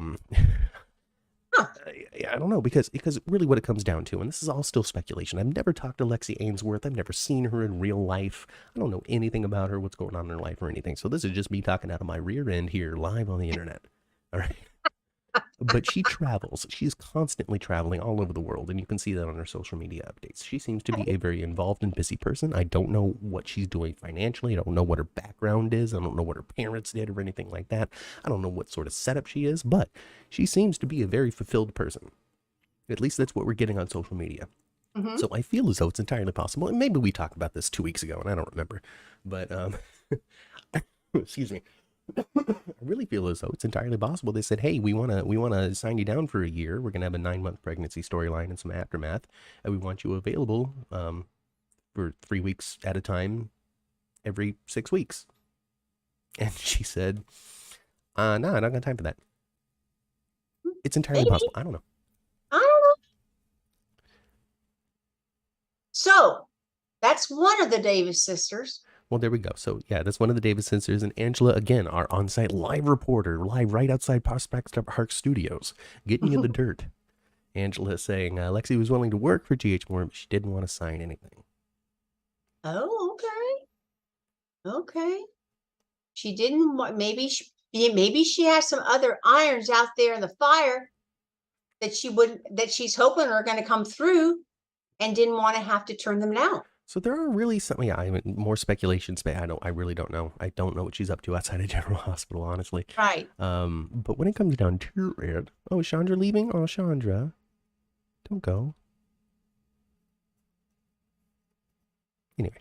don't know, because really what it comes down to, and this is all still speculation. I've never talked to Lexi Ainsworth. I've never seen her in real life. I don't know anything about her, what's going on in her life or anything. So this is just me talking out of my rear end here live on the internet. All right. But she travels. She's constantly traveling all over the world, and you can see that on her social media updates. She seems to be a very involved and busy person. I don't know what she's doing financially. I don't know what her background is. I don't know what her parents did or anything like that. I don't know what sort of setup she is, but she seems to be a very fulfilled person. At least that's what we're getting on social media. So I feel as though it's entirely possible, and maybe we talked about this 2 weeks ago, and I don't remember, but excuse me. I really feel as though it's entirely possible. They said, hey, we want to sign you down for a year. We're going to have a 9-month pregnancy storyline and some aftermath, and we want you available for 3 weeks at a time every 6 weeks. And she said, no, I don't got time for that. It's entirely possible. I don't know. So that's one of the Davis sisters. Well, there we go. So, yeah, that's one of the Davis sisters. And Angela, again, our on-site live reporter, live right outside Prospect Park Studios, getting you the dirt. Angela saying Lexi was willing to work for GH Moore, but she didn't want to sign anything. Oh, okay. Okay. She didn't want, maybe she has some other irons out there in the fire that she's hoping are going to come through and didn't want to have to turn them down. So there are really some, I mean, more speculations, but I really don't know. I don't know what she's up to outside of General Hospital, honestly. Right. But when it comes down to it, oh, is Chandra leaving? Oh, Chandra, don't go. Anyway,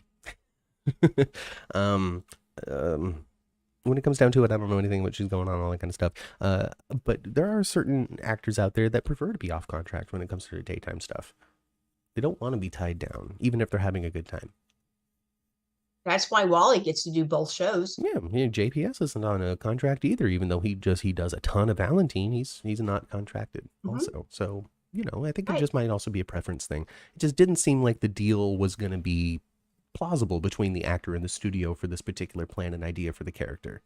when it comes down to it, I don't know anything what she's going on, all that kind of stuff. But there are certain actors out there that prefer to be off contract when it comes to their daytime stuff. They don't want to be tied down, even if they're having a good time. That's why Wally gets to do both shows. Yeah, JPS isn't on a contract either, even though he does a ton of Valentine. He's not contracted also. So, I think it just might also be a preference thing. It just didn't seem like the deal was going to be plausible between the actor and the studio for this particular plan and idea for the character.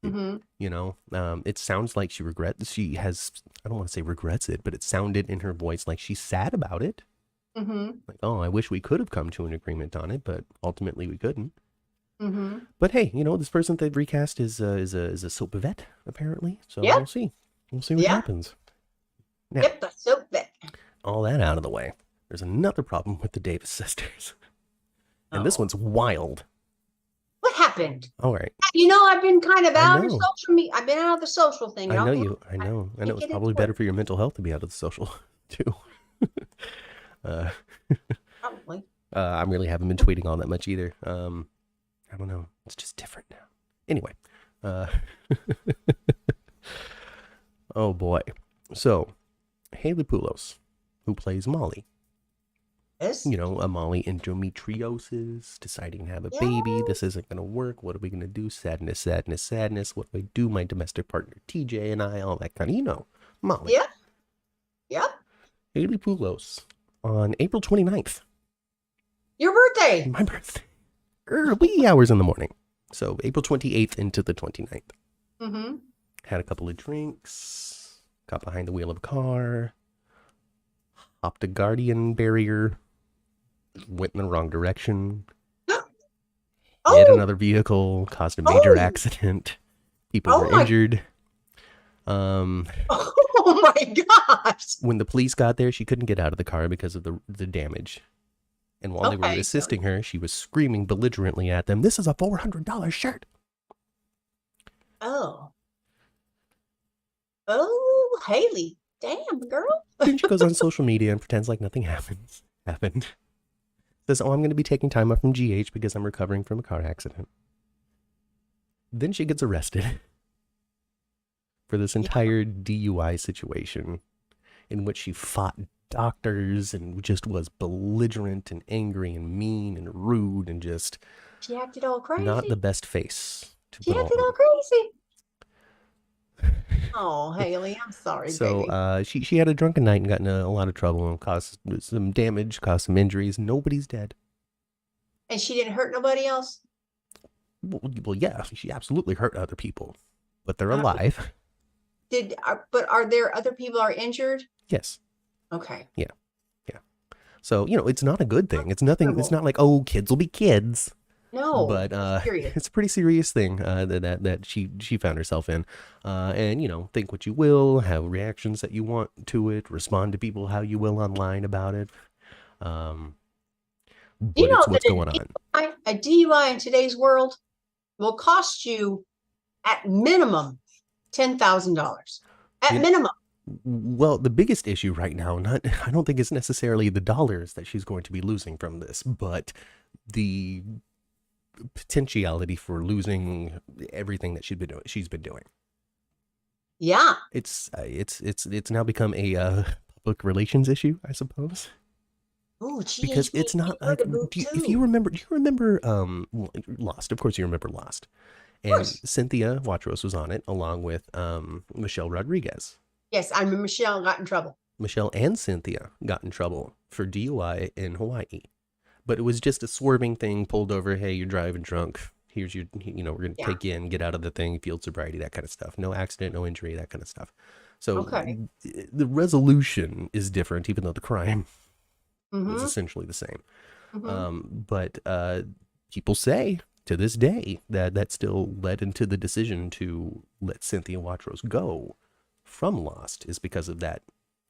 It sounds like she has, I don't want to say regrets it, but it sounded in her voice like she's sad about it. Like, oh, I wish we could have come to an agreement on it, but ultimately we couldn't. But hey, this person they've recast is a soap vet, apparently. So we'll see. We'll see what happens. Now, a soap vet. All that out of the way. There's another problem with the Davis sisters. And this one's wild. What happened? All right. I've been kind of out of social media. I've been out of the social thing. I know. It's probably better for your mental health to be out of the social, too. Probably. I really haven't been tweeting all that much either. I don't know. It's just different now. Anyway. Oh boy. So, Haley Poulos, who plays Molly. Yes. A Molly endometriosis, deciding to have a baby. This isn't going to work. What are we going to do? Sadness, sadness, sadness. What do I do? My domestic partner, TJ, and I, all that kind of, Molly. Yeah. Yep. Haley Poulos. On April 29th. Your birthday. My birthday. Wee hours in the morning. So April 28th into the 29th. Had a couple of drinks. Got behind the wheel of a car. Hopped a guardian barrier. Went in the wrong direction. Hit another vehicle. Caused a major accident. People were injured. Oh my gosh. When the police got there, she couldn't get out of the car because of the damage. And while they were assisting her, she was screaming belligerently at them, "This is a $400 shirt." Oh, Haley. Damn, girl. Then she goes on social media and pretends like nothing happened. Says, "Oh, I'm going to be taking time off from GH because I'm recovering from a car accident." Then she gets arrested for this entire DUI situation in which she fought doctors and just was belligerent and angry and mean and rude and just... She acted all crazy. Not the best face. She acted all crazy. Oh, Haley, I'm sorry, So baby. she had a drunken night and got in a lot of trouble and caused some damage, caused some injuries. Nobody's dead. And she didn't hurt nobody else? Well, yeah, she absolutely hurt other people, but they're Uh, alive. but are there other people are injured? Yes. Okay. Yeah. Yeah. So, it's not a good thing. That's It's nothing. It's terrible. not like, oh, kids will be kids. No, But that's serious. it's a pretty serious thing that she found herself in. And, think what you will, have reactions that you want to it, respond to people how you will online about it. Um, You but know it's that what's going on. a DUI in today's world will cost you at minimum $10,000. At You minimum. Well, the biggest issue right now, I don't think it's necessarily the dollars that she's going to be losing from this, but the potentiality for losing everything that she's been doing. Yeah. It's now become a public relations issue, I suppose. Oh, Because geez, it's not her like, to boot if too. you remember, do you remember Lost? Of course you remember Lost. Of And course. Cynthia Watros was on it along with Michelle Rodriguez. Yes, I remember Michelle got in trouble. Michelle and Cynthia got in trouble for DUI in Hawaii. But it was just a swerving thing, pulled over, hey, you're driving drunk. Here's your, we're going to Yeah. take you in, get out of the thing, field sobriety, that kind of stuff. No accident, no injury, that kind of stuff. So Okay. the resolution is different, even though the crime is Mm-hmm. essentially the same. Mm-hmm. But people say to this day that still led into the decision to let Cynthia Watros go from Lost is because of that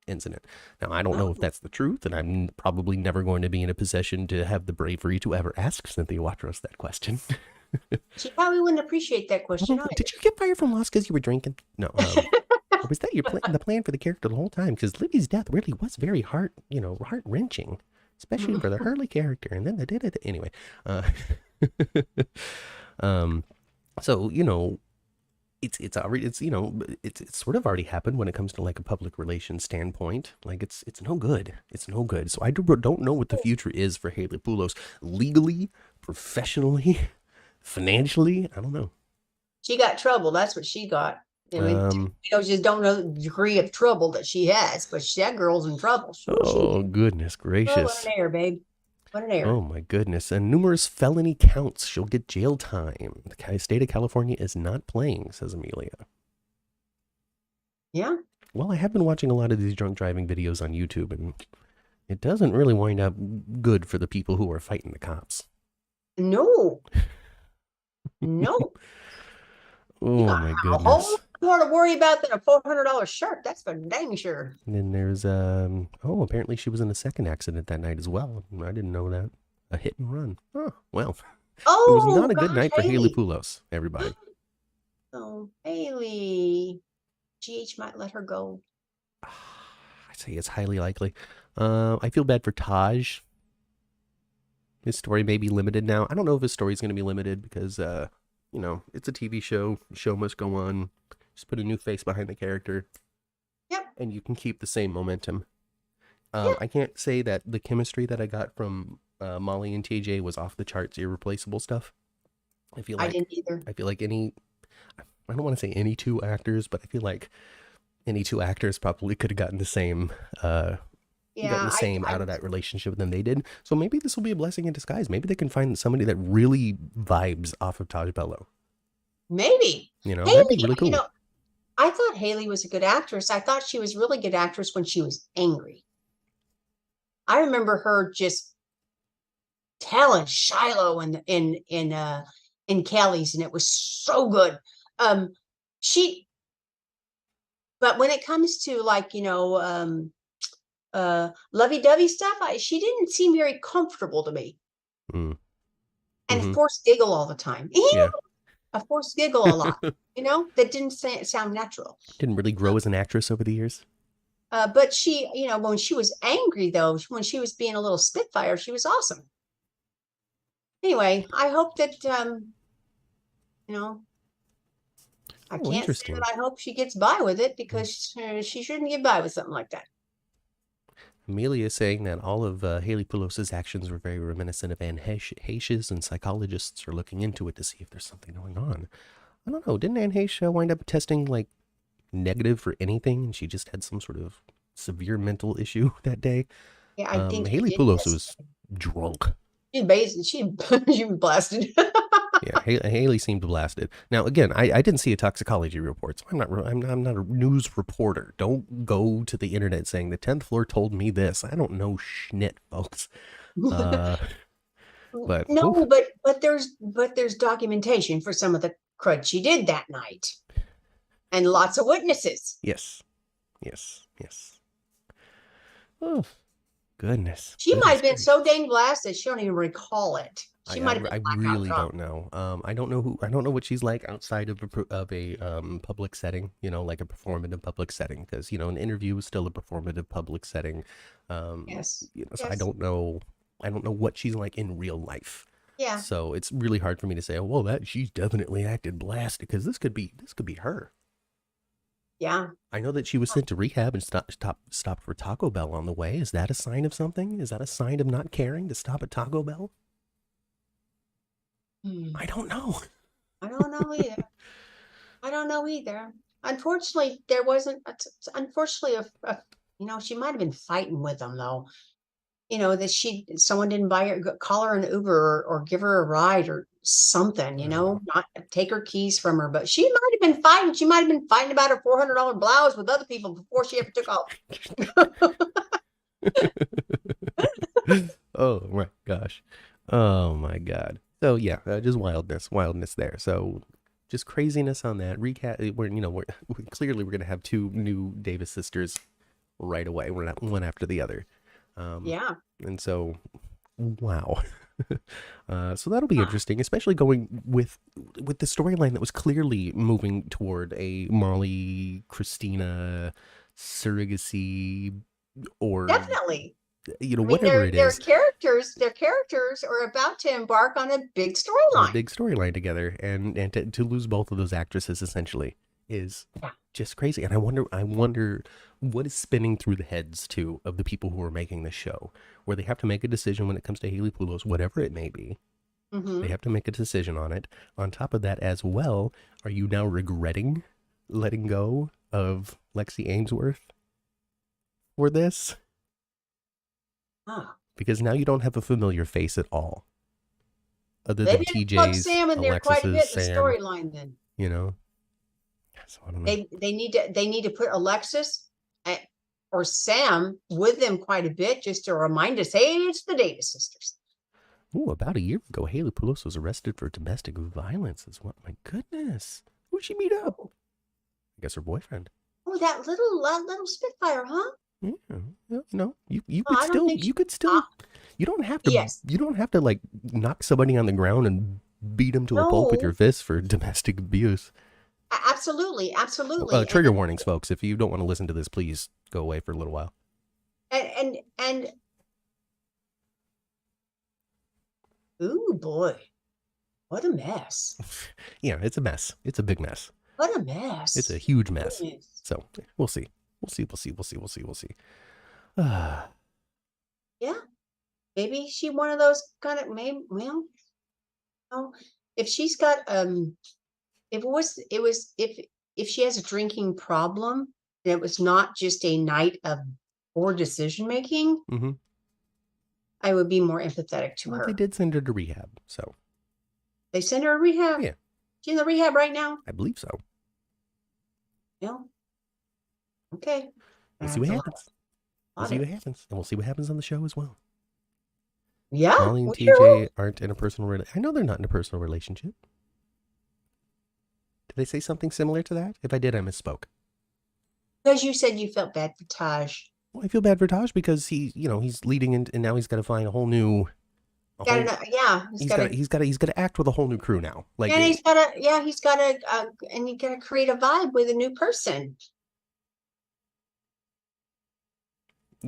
incident. Now, I don't know if Oh, that's the truth, and I'm probably never going to be in a position to have the bravery to ever ask Cynthia Watros that question. she probably wouldn't appreciate that question Probably. either. Did you get fired from Lost because you were drinking? No. Or was that the plan for the character the whole time? Because Libby's death really was very heart wrenching, especially for the Hurley character. And then they did it anyway. Uh, um, so it's already it's sort of already happened when it comes to like a public relations standpoint. Like it's no good. It's no good. So I don't know what the future is for Haley Poulos legally, professionally, financially. I don't know. She got trouble. That's what she got. I mean, Um. just don't know the degree of trouble that she has, but that girl's in trouble. Sure, she Oh is. goodness Oh, what gracious. an air, babe. What an Oh air. my goodness. And numerous felony counts. She'll get jail time. The state of California is not playing, says Amelia. Yeah. Well, I have been watching a lot of these drunk driving videos on YouTube, and it doesn't really wind up good for the people who are fighting the cops. No. No. You Oh got my a whole goodness. lot more to worry about than a $400 shirt. That's for dang sure. And then there's apparently she was in a second accident that night as well. I didn't know that. A hit and run. Oh, well. It was Oh not a good gosh, night for Haley Haley. Poulos, everybody. Oh, Haley. GH might let her go. I'd say it's highly likely. I feel bad for Taj. His story may be limited now. I don't know if his story is going to be limited because, it's a TV show. The show must go on. Just put a new face behind the character. Yep. And you can keep the same momentum. Yep. I can't say that the chemistry that I got from Molly and TJ was off the charts, irreplaceable stuff. I didn't either. feel like I don't want to say any two actors, but I feel like any two actors probably could have gotten the same Yeah, out of that relationship than they did. So maybe this will be a blessing in disguise. Maybe they can find somebody that really vibes off of Taj Bello. maybe. That'd be Haley, really cool. I thought Haley was a good actress. I thought she was really good actress when she was angry. I remember her just telling Shiloh in Kelly's, and it was so good. She, but when it comes to like lovey-dovey stuff, she didn't seem very comfortable to me. Mm. And Mm-hmm. forced giggle all the time. Yeah. A forced giggle a lot. That didn't sound natural. Didn't really grow as an actress over the years. But she, when she was angry, though, when she was being a little spitfire, she was awesome. Anyway, I hope that, I can't say that I hope she gets by with it because she shouldn't get by with something like that. Amelia is saying that all of Haley Poulos' actions were very reminiscent of Anne Heche's, and psychologists are looking into it to see if there's something going on. I don't know. Didn't Anne Heche wind up testing like negative for anything, and she just had some sort of severe mental issue that day. Yeah, I think Haley Poulos was drunk. She was blasted. Yeah, Haley seemed blasted. Now, again, I didn't see a toxicology report, so I'm not a news reporter. Don't go to the internet saying the 10th floor told me this. I don't know shit, folks. But no, oof. but there's documentation for some of the crud she did that night, and lots of witnesses. Yes. Oh, goodness. She might have been so dang blasted she don't even recall it. She might have been. I really don't know. I don't know what she's like outside of a public setting. You know, like a performative public setting, because an interview is still a performative public setting. Yes. So I don't know what she's like in real life. Yeah. So it's really hard for me to say, oh, well, that she's definitely acted blasted, because this could be her. Yeah. I know that she was sent to rehab and stopped for Taco Bell on the way. Is that a sign of something? Is that a sign of not caring to stop at Taco Bell? I don't know. I don't know either. Unfortunately, there wasn't. Unfortunately, she might have been fighting with them though. That someone didn't call her an Uber or give her a ride or something. Not take her keys from her. But she might have been fighting. She might have been fighting about her $400 blouse with other people before she ever took off. Oh my gosh. Oh my God. So yeah, just wildness there. So just craziness on that. We're clearly we're gonna have two new Davis sisters right away. We're not one after the other. Yeah. And so, wow. So that'll be interesting, especially going with the storyline that was clearly moving toward a Molly Christina surrogacy, or definitely. Whatever it is. Their characters are about to embark on a big storyline. A big storyline together, and to lose both of those actresses essentially is just crazy. And I wonder what is spinning through the heads too of the people who are making this show, where they have to make a decision when it comes to Haley Poulos, whatever it may be. Mm-hmm. They have to make a decision on it. On top of that as well, are you now regretting letting go of Lexi Ainsworth for this? Because now you don't have a familiar face at all, other than TJ's, Sam in there quite a bit in the storyline. Then so I don't know. They need to put Alexis or Sam with them quite a bit, just to remind us, hey, it's the Davis sisters. Ooh, about a year ago, Haley Poulos was arrested for domestic violence. My goodness, who'd she meet up? I guess her boyfriend. Oh, that little Spitfire, huh? Yeah, you could still you don't have to like knock somebody on the ground and beat them to a pulp with your fist for domestic abuse. Absolutely. Trigger warnings, folks. If you don't want to listen to this, please go away for a little while. And ooh boy, what a mess. Yeah, it's a mess. It's a big mess. What a mess. It's a huge mess. So we'll see. Yeah, maybe she one of those kind of if she's got if she has a drinking problem and it was not just a night of poor decision making, mm-hmm. I would be more empathetic to her. They did send her to rehab, so they sent her to rehab. Yeah, she's in the rehab right now. I believe so. Yeah. Okay. We'll see what happens. And we'll see what happens on the show as well. Yeah. Molly and TJ aren't in a personal relationship. I know they're not in a personal relationship. Did they say something similar to that? If I did, I misspoke. Because you said you felt bad for Taj. Well, I feel bad for Taj because he's leading in, and now he's got to find a whole new. He's got to act with a whole new crew now. Like, and he's got to create a vibe with a new person.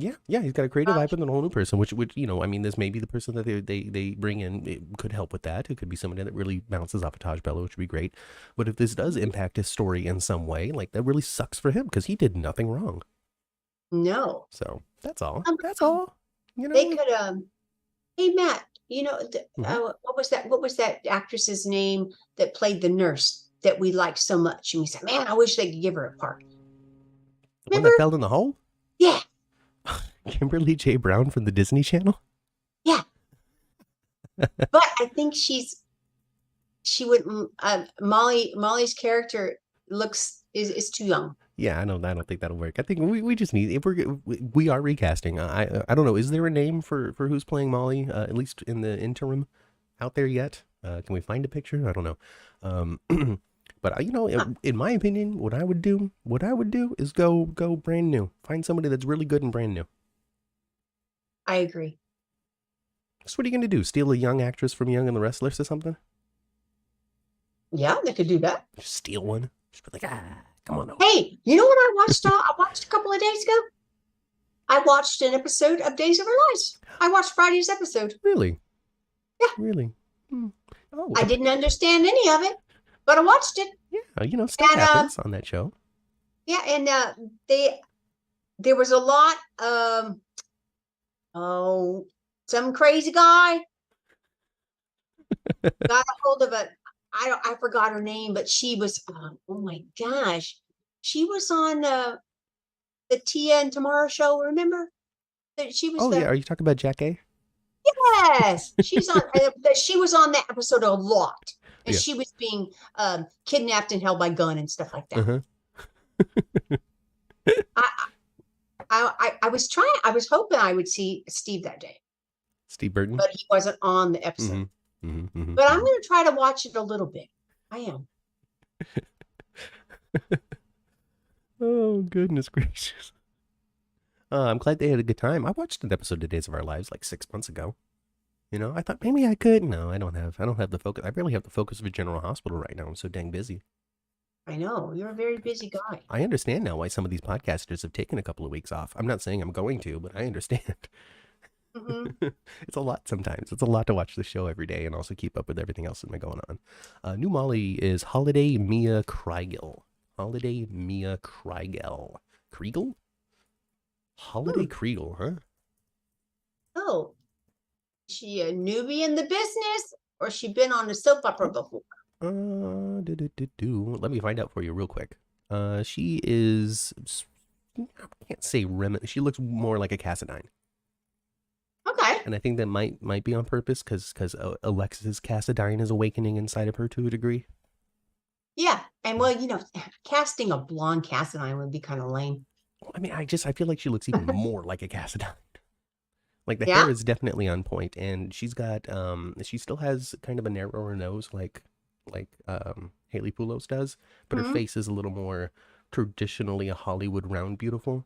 Yeah, he's got a creative vibe with a whole new person, which this may be the person that they bring in. It could help with that. It could be somebody that really bounces off of Taj Bello, which would be great. But if this does impact his story in some way, like, that really sucks for him because he did nothing wrong. No. So that's all. That's all. They could. Hey Matt, what was that actress's name that played the nurse that we liked so much? And we said, man, I wish they could give her a part. The one that fell in the hole? Yeah. Kimberly J. Brown from the Disney Channel? Yeah. But I think she wouldn't, Molly's character is too young. Yeah, I don't think that'll work. I think we just need, if we are recasting. I don't know. Is there a name for who's playing Molly? At least in the interim out there yet? Can we find a picture? I don't know. But in my opinion, what I would do is go brand new. Find somebody that's really good and brand new. I agree. So what are you going to do? Steal a young actress from Young and the Restless or something? Yeah, they could do that. Just steal one. Just be like, come on. Hey, you know what I watched? I watched a couple of days ago. I watched an episode of Days of Our Lives. I watched Friday's episode. Really? Yeah. Really? Oh. I didn't understand any of it, but I watched it. Yeah, stuff happens on that show. Yeah, and there was a lot of some crazy guy got a hold of I forgot her name, but she was oh my gosh, she was on the Tia and Tamara show. Remember that she was? Yeah, are you talking about Jack A? Yes, she's on. She was on that episode a lot, and she was being kidnapped and held by gun and stuff like that. I was hoping I would see Steve that day. Steve Burton, but he wasn't on the episode. But I'm going to try to watch it a little bit. I am. Oh, goodness gracious. I'm glad they had a good time. I watched an episode of Days of Our Lives like 6 months ago. I thought maybe I could. No, I don't have the focus. I barely have the focus of a general hospital right now. I'm so dang busy. I know. You're a very busy guy. I understand now why some of these podcasters have taken a couple of weeks off. I'm not saying I'm going to, but I understand. It's a lot sometimes. It's a lot to watch the show every day and also keep up with everything else that's been going on. New Molly is Holiday Mia Kriegel. Holiday Mia Kriegel. Kriegel? Holiday Kriegel, huh? Oh. Is she a newbie in the business, or she been on a soap opera before? Let me find out for you real quick. She is, I can't say she looks more like a Cassadine. Okay. And I think that might be on purpose because Alexis Cassadine is awakening inside of her to a degree. Yeah. And well, casting a blonde Cassadine would be kind of lame. I mean, I feel like she looks even more like a Cassadine. Like the hair is definitely on point, and she's got she still has kind of a narrower nose like Haley Poulos does, but her face is a little more traditionally a Hollywood round beautiful.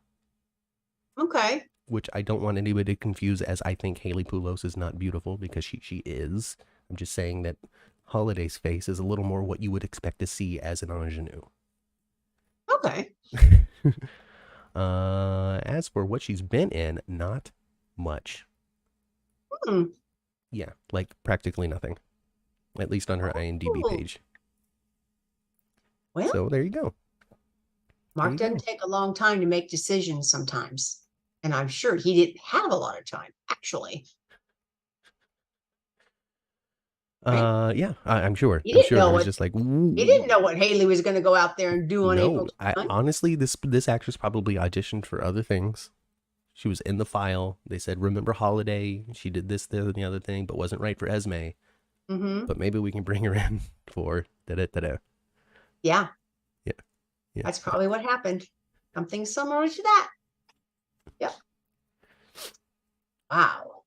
Okay. Which I don't want anybody to confuse as I think Haley Poulos is not beautiful, because she is. I'm just saying that Holiday's face is a little more what you would expect to see as an ingenue. Okay. As for what she's been in, not much. Yeah, like practically nothing. At least on her IMDb page. Well, so there you go. Mark doesn't take a long time to make decisions sometimes. And I'm sure he didn't have a lot of time, actually. Right? Yeah, I'm sure. He didn't know it was just like, ooh. He didn't know what Haley was going to go out there and do on April 20th. Honestly, this actress probably auditioned for other things. She was in the file. They said, remember Holiday? She did this, and the other thing, but wasn't right for Esme. But maybe we can bring her in for da-da-da-da. Yeah. Yeah. That's probably what happened. Something similar to that. Yep. Wow.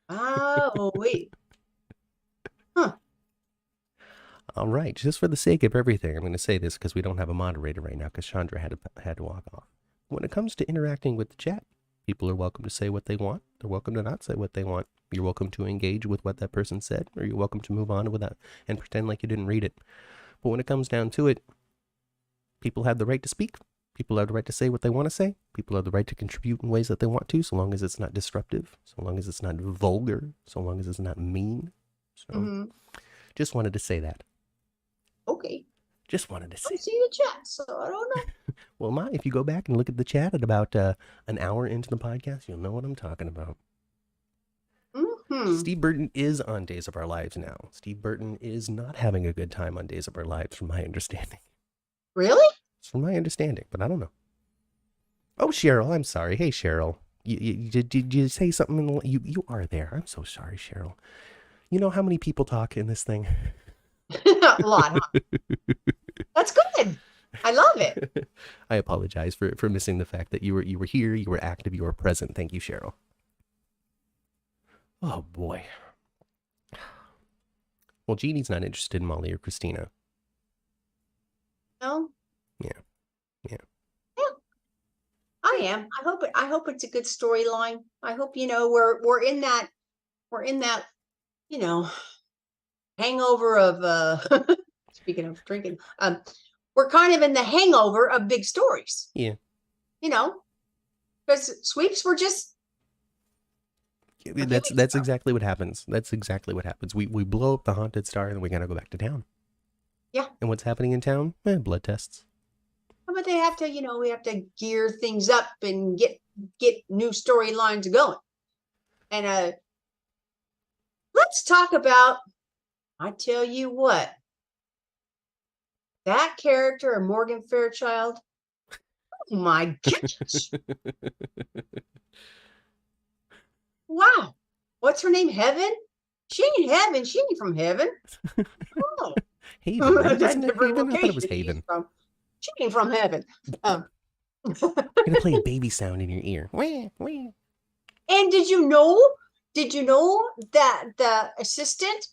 Oh, wait. Huh. All right. Just for the sake of everything, I'm going to say this because we don't have a moderator right now because Chandra had to walk off. When it comes to interacting with the chat, people are welcome to say what they want. They're welcome to not say what they want. You're welcome to engage with what that person said, or you're welcome to move on with that and pretend like you didn't read it. But when it comes down to it, people have the right to speak. People have the right to say what they want to say. People have the right to contribute in ways that they want to, so long as it's not disruptive, so long as it's not vulgar, so long as it's not mean. So just wanted to say that. Okay. Just wanted to say. I see the chat, so I don't know. Well, Ma, if you go back and look at the chat at about an hour into the podcast, you'll know what I'm talking about. Steve Burton is on Days of Our Lives now. Steve Burton is not having a good time on Days of Our Lives, from my understanding. Really? It's from my understanding, but I don't know. Oh, Cheryl, I'm sorry. Hey, Cheryl. Did you say something? You are there. I'm so sorry, Cheryl. You know how many people talk in this thing? A lot, huh? That's good. I love it. I apologize for missing the fact that you were here, you were active, you were present. Thank you, Cheryl. Oh boy. Well, Jeannie's not interested in Molly or Christina. No? Yeah. Yeah. I am. I hope it's a good storyline. I hope, we're in that, you know, hangover of speaking of drinking, we're kind of in the hangover of big stories. Yeah. Because sweeps were just that's exactly what happens. That's exactly what happens. We blow up the haunted star and we gotta go back to town. Yeah. And what's happening in town? Blood tests. But they have to, we have to gear things up and get new storylines going. And let's talk about, I tell you what, that character of Morgan Fairchild. Oh my goodness. Wow. What's her name? Heaven? She ain't Heaven. She ain't from heaven. Oh. Haven. Isn't it Haven? I thought it was Haven. She ain't from heaven. I'm gonna play a baby sound in your ear. Wah, wah. And did you know that the assistant,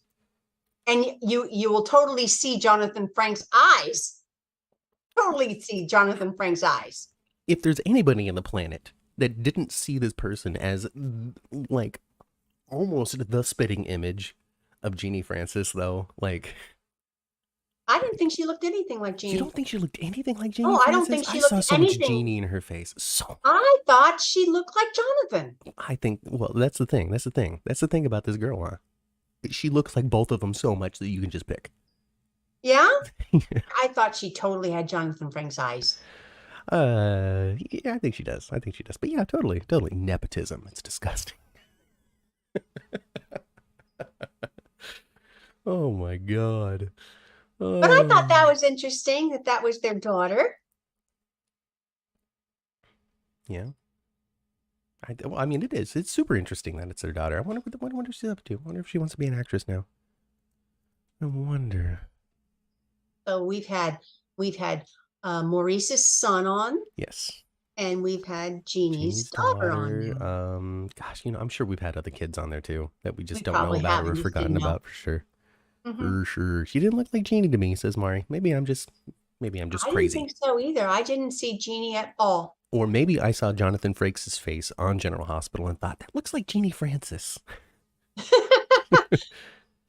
and you will totally see Jonathan Frank's eyes. Totally see Jonathan Frank's eyes. If there's anybody on the planet that didn't see this person as like almost the spitting image of Jeannie Francis, though, like I didn't think she looked anything like Jeannie. You don't think she looked anything like Jeannie? Oh, Francis? I don't think she looked I saw so anything. much Jeannie in her face. So I thought she looked like Jonathan. I think. Well, that's the thing. That's the thing about this girl, huh? She looks like both of them so much that you can just pick. Yeah. I thought she totally had Jonathan Frank's eyes. Yeah, I think she does. But yeah, totally nepotism. It's disgusting. Oh my god. But I thought that was interesting that was their daughter. Yeah. I mean, it is. It's super interesting that it's their daughter. I wonder what she's up to. I wonder if she wants to be an actress now. I wonder. So we've had Maurice's son on. Yes. And we've had Jeannie's daughter on. Gosh, I'm sure we've had other kids on there too that we just don't know about or forgotten about for sure. Mm-hmm. For sure. She didn't look like Jeannie to me, says Mari. Maybe I'm just crazy. I didn't think so either. I didn't see Jeannie at all. Or maybe I saw Jonathan Frakes' face on General Hospital and thought, that looks like Jeannie Francis.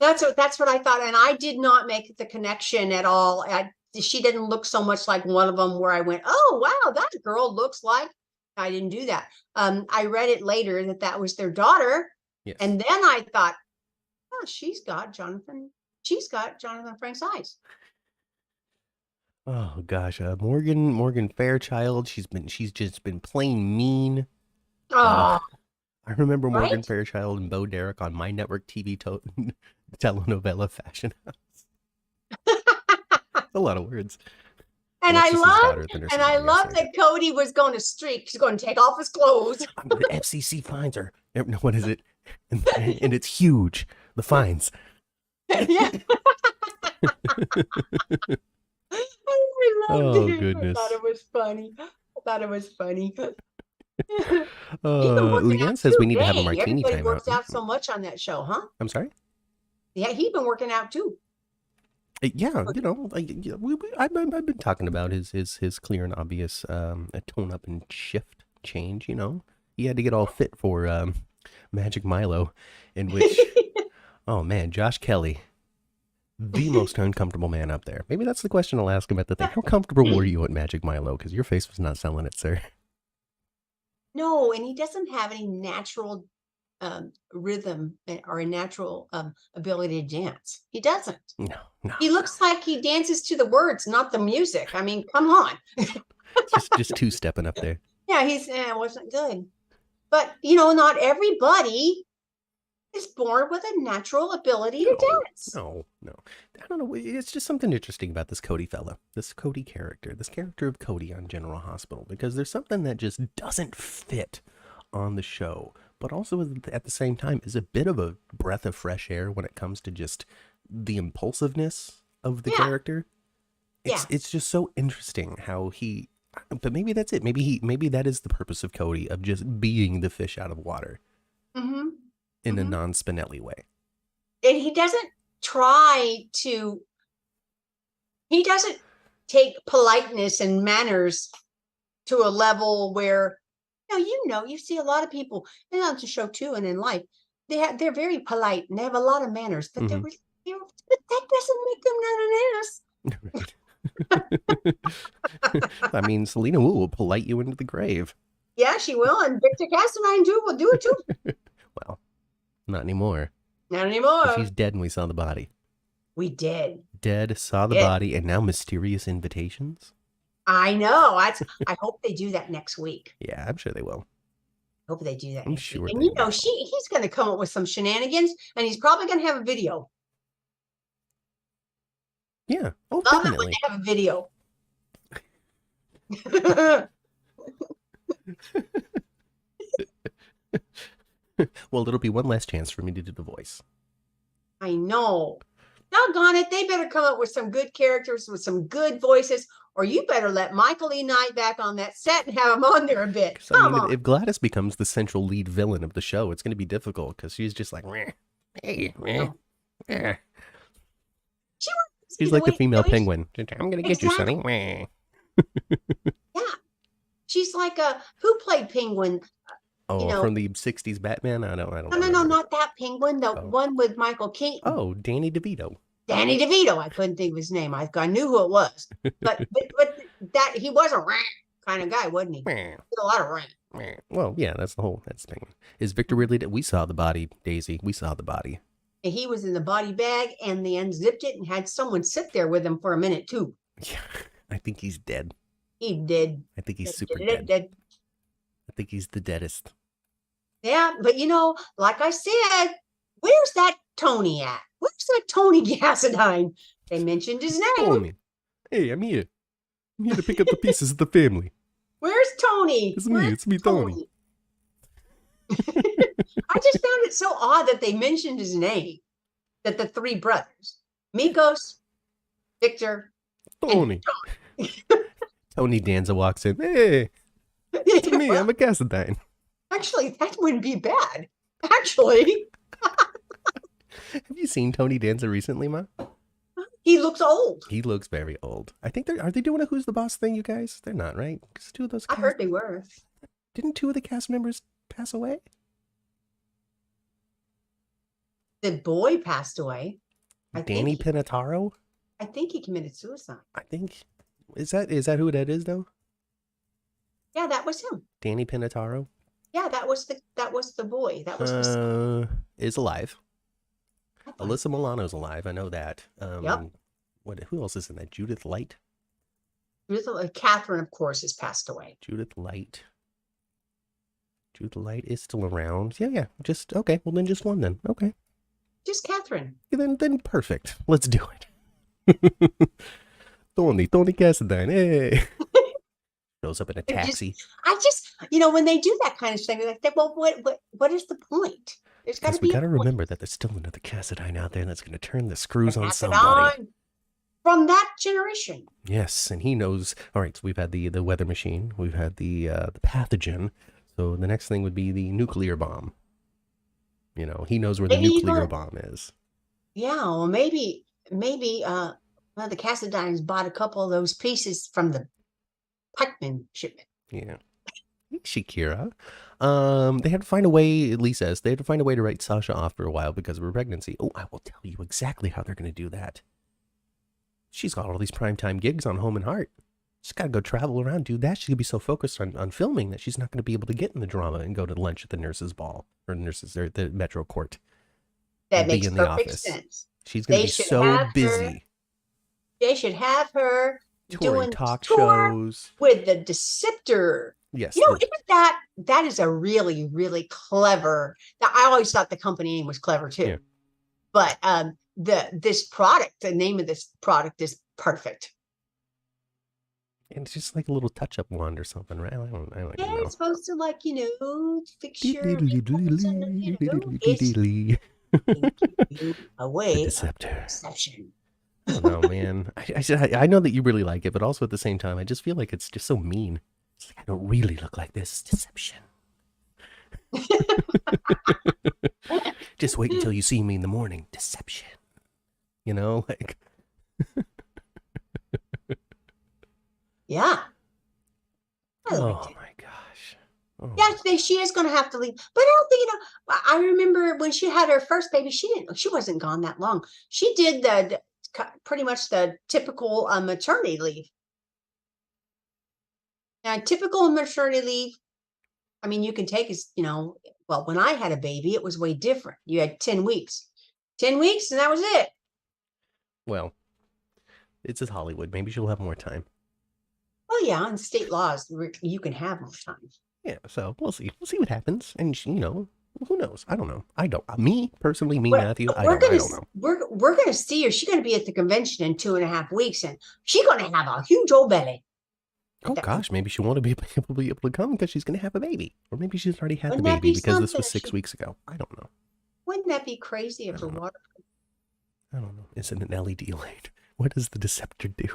That's what I thought. And I did not make the connection at all. She didn't look so much like one of them where I went, oh, wow, that girl looks like. I didn't do that. I read it later that was their daughter. Yes. And then I thought, oh, she's got Jonathan Frank's eyes. Oh gosh, Morgan Fairchild. She's just been plain mean. Oh, I remember Morgan Fairchild and Bo Derek on My Network TV telenovela Fashion House. A lot of words. And I love that Cody was going to streak. He's going to take off his clothes. The FCC fines are. No, what is it? And it's huge. The fines. Yeah. I loved it. Goodness. I thought it was funny. Leanne says we need to have a martini time. Everybody works out so much on that show, huh? I'm sorry? Yeah, he's been working out too. Yeah, I've been talking about his clear and obvious tone up and shift change. He had to get all fit for Magic Milo, in which, oh man, Josh Kelly, the most uncomfortable man up there. Maybe that's the question I'll ask him at the thing. How comfortable were you at Magic Milo? Because your face was not selling it, sir. No, and he doesn't have any natural rhythm or a natural ability to dance. He doesn't. No. He looks like he dances to the words, not the music. I mean, come on. just two-stepping up there. Yeah, it wasn't good. But, not everybody is born with a natural ability to dance. No. I don't know. It's just something interesting about this Cody fella, this Cody character, this character of Cody on General Hospital, because there's something that just doesn't fit on the show, but also at the same time is a bit of a breath of fresh air when it comes to just the impulsiveness of the character. It's just so interesting how he, but maybe that's it. Maybe that is the purpose of Cody, of just being the fish out of water in a non-Spinelli way. And he doesn't take politeness and manners to a level where, you see a lot of people, and on the show too, and in life, they're very polite and they have a lot of manners, but but that doesn't make them not an ass. I mean, Selena Wu will polite you into the grave. Yeah, she will, and Victor Cassadine too will do it too. Well, not anymore. Not anymore. She's dead and we saw the body. We did. Dead, saw the body, and now mysterious invitations. I know. I hope they do that next week. Yeah, I'm sure they will. Hope they do that. I'm sure. And he's going to come up with some shenanigans, and he's probably going to have a video. Yeah. Oh, definitely. They have a video. Well, it'll be one last chance for me to do the voice. I know. Doggone it. They better come up with some good characters with some good voices, or you better let Michael E. Knight back on that set and have him on there a bit. Come on. If Gladys becomes the central lead villain of the show, it's going to be difficult because she's just like, hey, she's like the female penguin. I'm going to get you, Sonny. Yeah. She's like who played Penguin? Oh, from the 60s Batman? I don't know. No, not that Penguin. The one with Michael Keaton. Oh, Danny DeVito. Danny DeVito. I couldn't think of his name. I knew who it was. But that he was a kind of guy, wasn't he? He did a lot of Well, yeah, that's Penguin. Is Victor really dead? We saw the body, Daisy. We saw the body. And he was in the body bag, and they unzipped it and had someone sit there with him for a minute too. Yeah, I think he's dead. He did. I think he's super dead. I think he's the deadest. Yeah, but like I said, where's that Tony at? Where's that Tony Gassadine? They mentioned his name. Tony. Hey, I'm here. I'm here to pick up the pieces of the family. Where's Tony? It's me, Tony. I just found it so odd that they mentioned his name. That the three brothers, Mikos, Victor, Tony. Tony Danza walks in. Hey, it's me. I'm a Cassadine. Actually, that wouldn't be bad. Actually. Have you seen Tony Danza recently, Ma? He looks old. He looks very old. I think are they doing a Who's the Boss thing, you guys? They're not, right? Because two of those I heard they were. Didn't two of the cast members pass away? The boy passed away. Danny Pinataro? I think he committed suicide. I think is that who that is though? Yeah, that was him. Danny Pinataro? Yeah, that was the boy. That was the son. Is alive. Alyssa Milano's alive. I know that. Yep. Who else is in that? Judith Light? Catherine, of course, has passed away. Judith Light is still around. Yeah. Just okay. Well, then just one then. Okay. Just Catherine. Yeah, then perfect. Let's do it. Tony Cassadine. Hey. Shows up in a taxi. When they do that kind of thing, like, well, what is the point? There's got to be. We got to remember that there's still another Cassadine out there that's going to turn the screws on somebody from that generation. Yes, and he knows. All right, so we've had the weather machine, we've had the pathogen. So the next thing would be the nuclear bomb. He knows where the nuclear bomb is. Yeah, well, maybe one of the Cassadines bought a couple of those pieces from the Pikeman shipment. Yeah. Shakira. They had to find a way, at least says, they had to find a way to write Sasha off for a while because of her pregnancy. Oh, I will tell you exactly how they're going to do that. She's got all these primetime gigs on Home and Heart. She's got to go travel around, do that. She's going to be so focused on filming that she's not going to be able to get in the drama and go to lunch at the nurses' ball or the Metro Court. That makes perfect sense. She's going to be so busy. They should have her doing talk shows with the Deceptor Yes. Isn't that is a really, really clever. I always thought the company name was clever too. Yeah. But this product, the name of this product is perfect. And it's just like a little touch-up wand or something, right? I don't Yeah, know. it's supposed to fix your nipples and it's taking you The away from Deceptor. deception. I don't know, man. I know that you really like it, but also at the same time, I just feel like it's just so mean. It's like, I don't really look like this. It's deception. Just wait until you see me in the morning. Deception. You know, like. Yeah. I liked Oh it. my gosh. Oh. Yeah, she is going to have to leave. But I don't think, I remember when she had her first baby, she wasn't gone that long. She did pretty much the typical maternity leave. Now, typical maternity leave, I mean, you can take as, well, when I had a baby, it was way different. You had 10 weeks. 10 weeks, and that was it. Well, it's at Hollywood. Maybe she'll have more time. Well, yeah, in state laws, you can have more time. Yeah, so we'll see. We'll see what happens. And, who knows? I don't know. Me, personally, Matthew, I don't know. We're going to see her. She's going to be at the convention in 2.5 weeks, and she's going to have a huge old belly. Oh gosh, maybe she won't be able to come because she's going to have a baby, or maybe she's already had Wouldn't the that baby be because this was something 6 weeks ago. I don't know. Wouldn't that be crazy if the water? I don't know. Is it an LED light? What does the Deceptor do?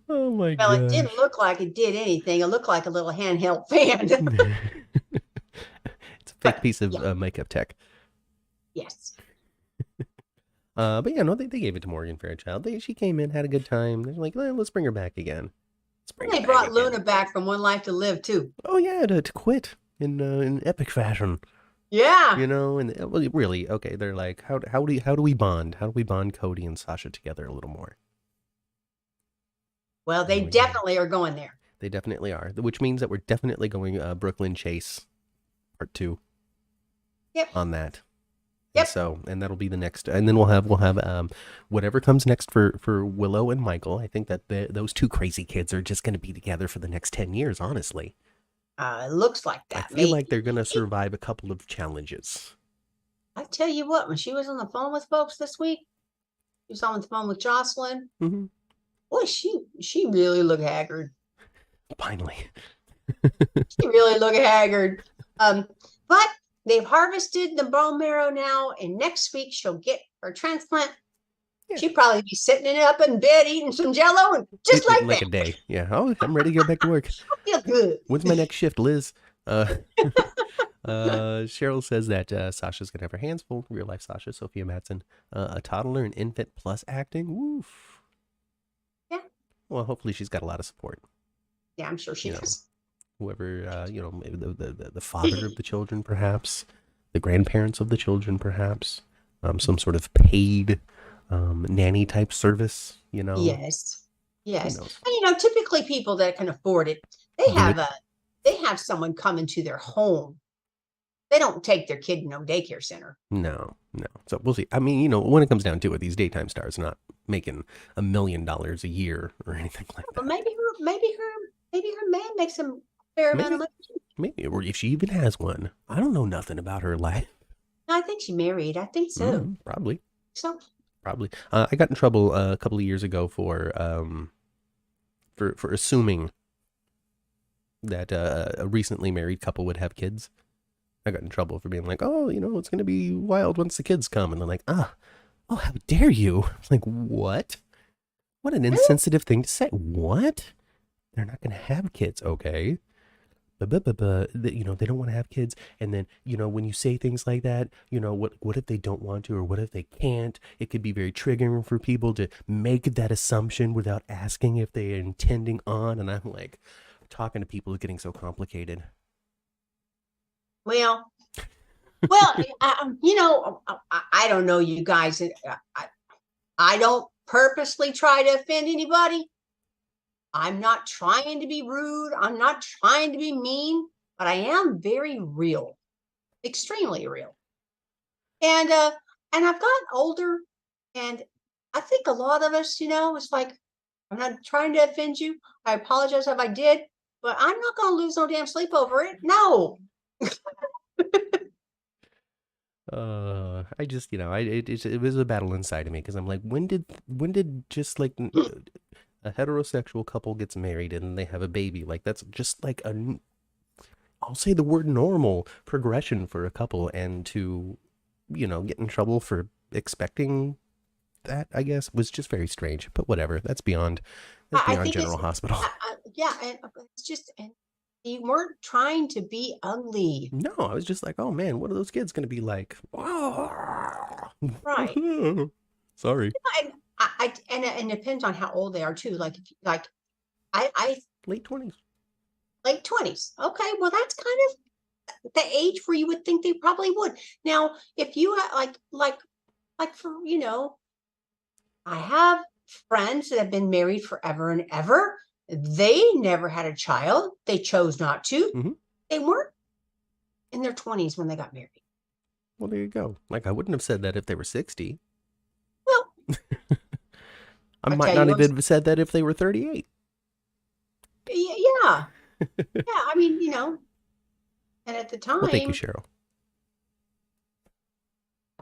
Oh my god. Well, it didn't look like it did anything. It looked like a little handheld fan. It's a fake piece of makeup tech. Yes. But yeah, no, they gave it to Morgan Fairchild. She came in, had a good time. They're like, let's bring her back again. They brought Luna back from One Life to Live too. Oh yeah, to quit in epic fashion. Yeah. And well, really, okay. They're like, how do we bond? How do we bond Cody and Sasha together a little more? Well, they definitely are going there. They definitely are, which means that we're definitely going Brooklyn Chase Part 2. Yep. On that. Yep. And that'll be the next, and then we'll have whatever comes next for Willow and Michael. I think that those two crazy kids are just going to be together for the next 10 years. Honestly, it looks like that. I feel like they're going to survive a couple of challenges. I tell you what, when she was on the phone with folks this week, she was on the phone with Jocelyn. Mm-hmm. Boy, she really looked haggard. Finally, she really looked haggard. But they've harvested the bone marrow now, and next week she'll get her transplant. Yeah. She'd probably be sitting up in bed eating some Jello and just like a day. Yeah. Oh, I'm ready to go back to work. I feel good. When's my next shift, Liz? Cheryl says that Sasha's gonna have her hands full. Real life Sasha, Sophia Matson, a toddler and infant plus acting. Woof. Yeah. Well, hopefully she's got a lot of support. Yeah, I'm sure she does. Whoever, maybe the father of the children, perhaps, the grandparents of the children, perhaps, some sort of paid nanny type service, Yes. And typically people that can afford it, they have someone come into their home. They don't take their kid to no daycare center. No. So we'll see. I mean, when it comes down to it, these daytime stars are not making $1 million a year or anything like that. But maybe her man makes a fair amount of money. Maybe, or if she even has one. I don't know nothing about her life. I think she married. I think so. Probably. So. Probably. I got in trouble a couple of years ago for assuming that a recently married couple would have kids. I got in trouble for being like, oh, it's going to be wild once the kids come. And they're like, oh, how dare you? I'm like, what? What an insensitive thing to say. What? They're not going to have kids. Okay. They don't want to have kids. And then, when you say things like that, what if they don't want to, or what if they can't? It could be very triggering for people to make that assumption without asking if they are intending on. And I'm like, talking to people is getting so complicated. Well, I don't know, you guys. I don't purposely try to offend anybody. I'm not trying to be rude. I'm not trying to be mean, but I am very real, extremely real. And I've gotten older, and I think a lot of us, it's like, I'm not trying to offend you. I apologize if I did, but I'm not going to lose no damn sleep over it. No. I just, it was a battle inside of me because I'm like, when did just like a heterosexual couple gets married and they have a baby? Like that's just like I'll say the word normal progression for a couple, and to, get in trouble for expecting that, I guess, was just very strange. But whatever, that's beyond I think General Hospital. Yeah, and it's just, and you weren't trying to be ugly. No, I was just like, oh man, what are those kids going to be like? Right. Sorry. And it depends on how old they are too. Like I late 20s. Late 20s. Okay, well that's kind of the age where you would think they probably would. Now, if you like for I have friends that have been married forever and ever. They never had a child. They chose not to. Mm-hmm. They weren't in their 20s when they got married. Well, there you go. Like, I wouldn't have said that if they were 60. Well, I might not even have said that if they were 38. Yeah. Yeah, I mean, and at the time. Well, thank you, Cheryl.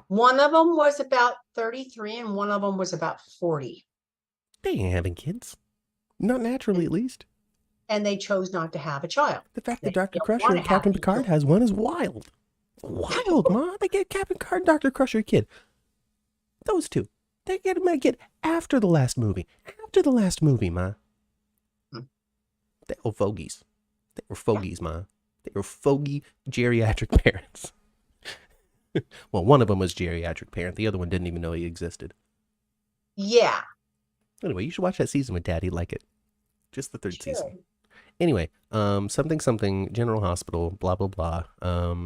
One of them was about 33 and one of them was about 40. They ain't having kids. Not naturally, at least. And they chose not to have a child. The fact that Dr. Crusher and Captain Picard has one is wild. Wild, Ma. They get Captain Picard and Dr. Crusher a kid. Those two. They get him a kid after the last movie. After the last movie, Ma. They were fogies. They were fogies, Ma. They were fogey geriatric parents. Well, one of them was geriatric parent. The other one didn't even know he existed. Yeah. Anyway, you should watch that season with Dad. He'd like it. Just the third season. Anyway, something, General Hospital, blah, blah, blah.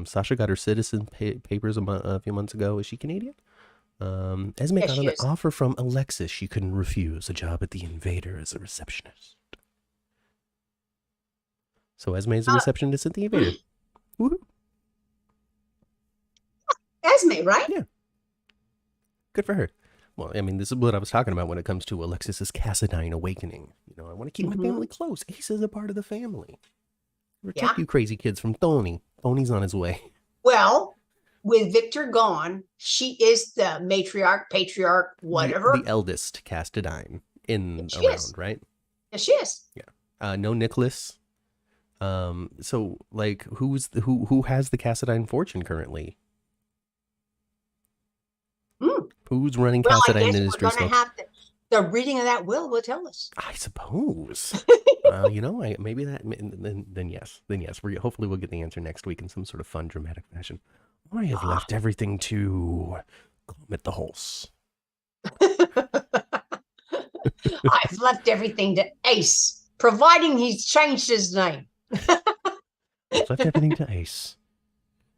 Sasha got her citizen papers a few months ago. Is she Canadian? Esme got an offer from Alexis she couldn't refuse, a job at the Invader as a receptionist. So Esme is a receptionist at the Invader. Woohoo. Esme, right? Yeah. Good for her. Well, I mean, this is what I was talking about when it comes to Alexis's Cassadine awakening. I want to keep my family close. Ace is a part of the family. Protect you crazy kids from Tony. Tony's on his way. Well, with Victor gone, she is the matriarch, patriarch, whatever. The eldest Cassadine around, right? Yes, she is. Yeah. No Nicholas. So, like, who has the Cassadine fortune currently? Who's running Cassadine Ministries? The reading of that will tell us. I suppose. Maybe that. Then yes. Hopefully we'll get the answer next week in some sort of fun, dramatic fashion. I have left everything to Comet the Hulse. I've left everything to Ace, providing he's changed his name. I've left everything to Ace,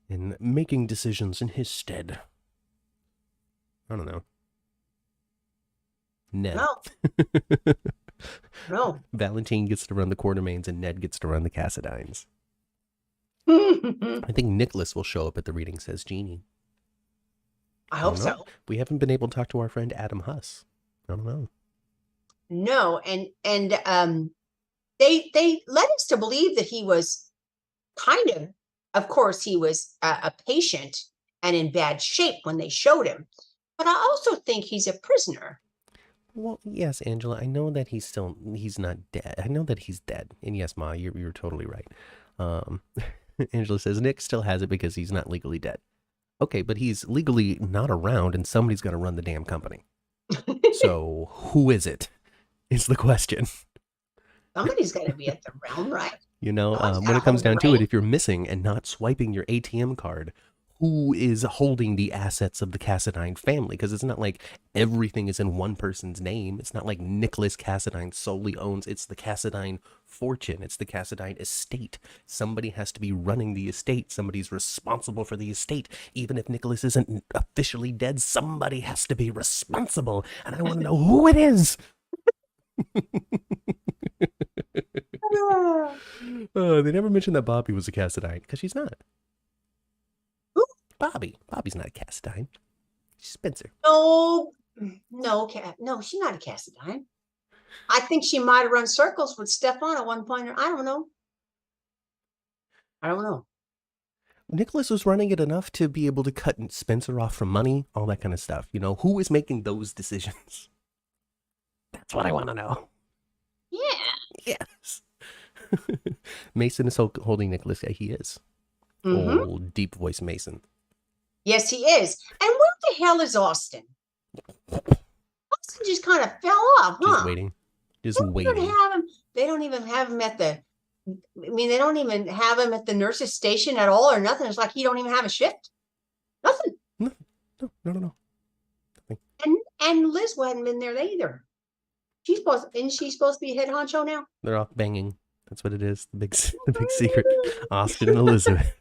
in making decisions in his stead. I don't know. Ned. No. Valentine gets to run the Quartermains and Ned gets to run the Cassadines. I think Nicholas will show up at the reading, says Jeannie. I hope so. We haven't been able to talk to our friend Adam Huss. I don't know. No, and they led us to believe that he was kind of course, he was a patient and in bad shape when they showed him. But I also think he's a prisoner. Well, yes, Angela, I know that he's not dead. I know that he's dead. And yes, Ma, you're totally right. Angela says Nick still has it because he's not legally dead. Okay, but he's legally not around and somebody's got to run the damn company. So who is it? Is the question. Somebody's got to be at the realm, right? When it comes down to it, if you're missing and not swiping your ATM card, who is holding the assets of the Cassadine family? Because it's not like everything is in one person's name. It's not like Nicholas Cassadine solely owns. It's the Cassadine fortune. It's the Cassadine estate. Somebody has to be running the estate. Somebody's responsible for the estate. Even if Nicholas isn't officially dead, somebody has to be responsible. And I want to know who it is. They never mentioned that Bobby was a Cassadine, because she's not. Who? Bobby's not a Cassadine. She's Spencer. No, she's not a Cassadine. I think she might have run circles with Stefan at one point. I don't know. I don't know. Nicholas was running it enough to be able to cut Spencer off from money, all that kind of stuff. You know, who is making those decisions? That's what I want to know. Yeah. Yes. Mason is holding Nicholas. Yeah, he is. Old deep voice Mason. Yes, he is. And where the hell is Austin? Austin just kind of fell off, huh? Just waiting. Just waiting. They don't even have him at the. I mean, they don't even have him at the nurse's station at all, or nothing. It's like he don't even have a shift. Nothing. No. And Liz hadn't been there either. Isn't she supposed to be head honcho now? They're off banging. That's what it is. The big secret. Austin and Elizabeth.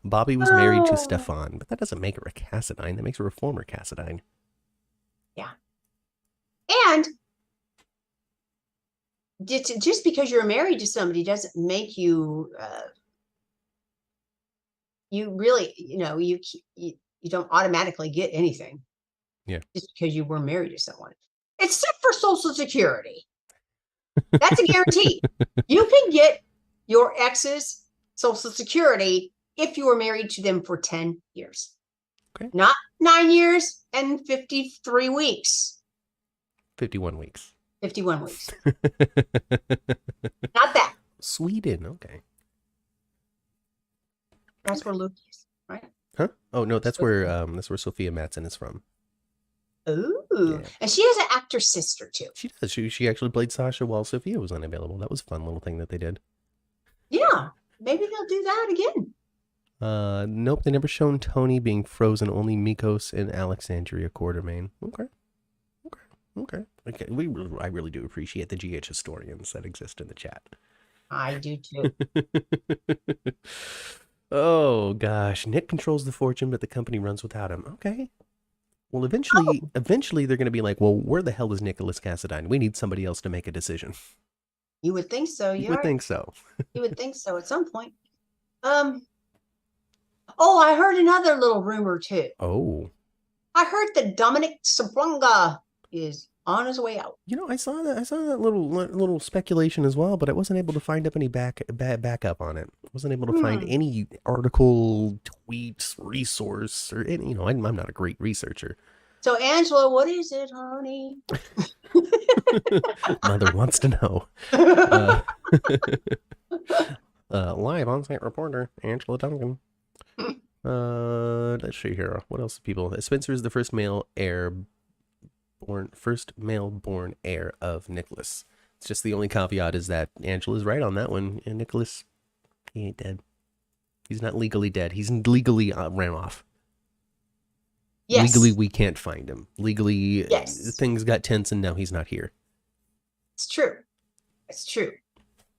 Bobby was married to Stefan, but that doesn't make her a Cassadine. That makes her a former Cassadine. Yeah. And just because you're married to somebody doesn't make you you really, you don't automatically get anything. Yeah. Just because you were married to someone. Except for Social Security. That's a guarantee. You can get your ex's Social Security if you were married to them for 10 years. Okay. Not 9 years and 53 weeks. 51 weeks. 51 weeks. Not that. Sweden, okay. That's where Luke is, right? Huh? Oh no, that's where Sophia Matson is from. Ooh. Yeah. And she has an actor sister too. She does. She actually played Sasha while Sophia was unavailable. That was a fun little thing that they did. Yeah. Maybe they'll do that again. Nope, they never shown Tony being frozen, only Mikos and Alexandria Quartermain. Okay. I really do appreciate the GH historians that exist in the chat. I do too. Oh gosh, Nick controls the fortune, but the company runs without him. Okay. Well, eventually they're going to be like, well, where the hell is Nicholas Cassadine? We need somebody else to make a decision. You would think so. You would think so. You would think so at some point. I heard another little rumor too. Oh. I heard that Dominic Sabrunga is on his way out. You know, I saw that little speculation as well, but I wasn't able to find up any backup on it. I wasn't able to find any article, tweet, resource, or any. You know, I'm not a great researcher. So, Angela, what is it, honey? Mother wants to know. Live on-site reporter Angela Duncan. Let's see here. What else? People. Spencer is the first male born heir of Nicholas. It's just the only caveat is that Angela's right on that one, and Nicholas, he ain't dead. He's not legally dead. He's legally ran off. Yes. Legally, we can't find him. Legally, yes. Things got tense, and now he's not here. It's true. It's true.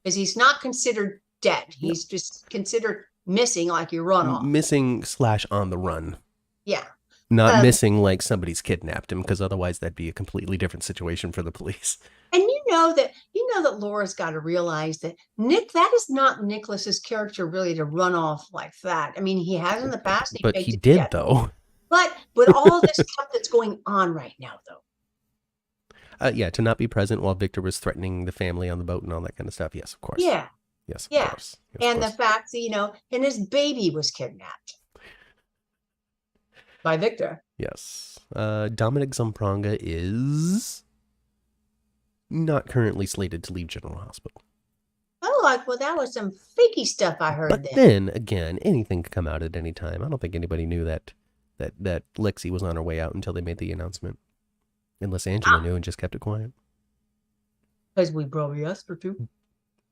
Because he's not considered dead. He's just considered missing, like you run off. Missing / on the run. Yeah. Not missing like somebody's kidnapped him, because otherwise that'd be a completely different situation for the police. And you know that Laura's got to realize that that is not Nicholas's character really to run off like that. I mean, he has in the past. But he did though. But with all this stuff that's going on right now, though. Yeah, to not be present while Victor was threatening the family on the boat and all that kind of stuff. Yes, of course. Yeah. Yes, of course. Yes, and the fact that, and his baby was kidnapped by Victor. Yes. Dominic Zampranga is not currently slated to leave General Hospital. Well, that was some fakey stuff I heard. But then again, anything could come out at any time. I don't think anybody knew that Lexi was on her way out until they made the announcement. Unless Angela knew and just kept it quiet. Because we probably asked her to.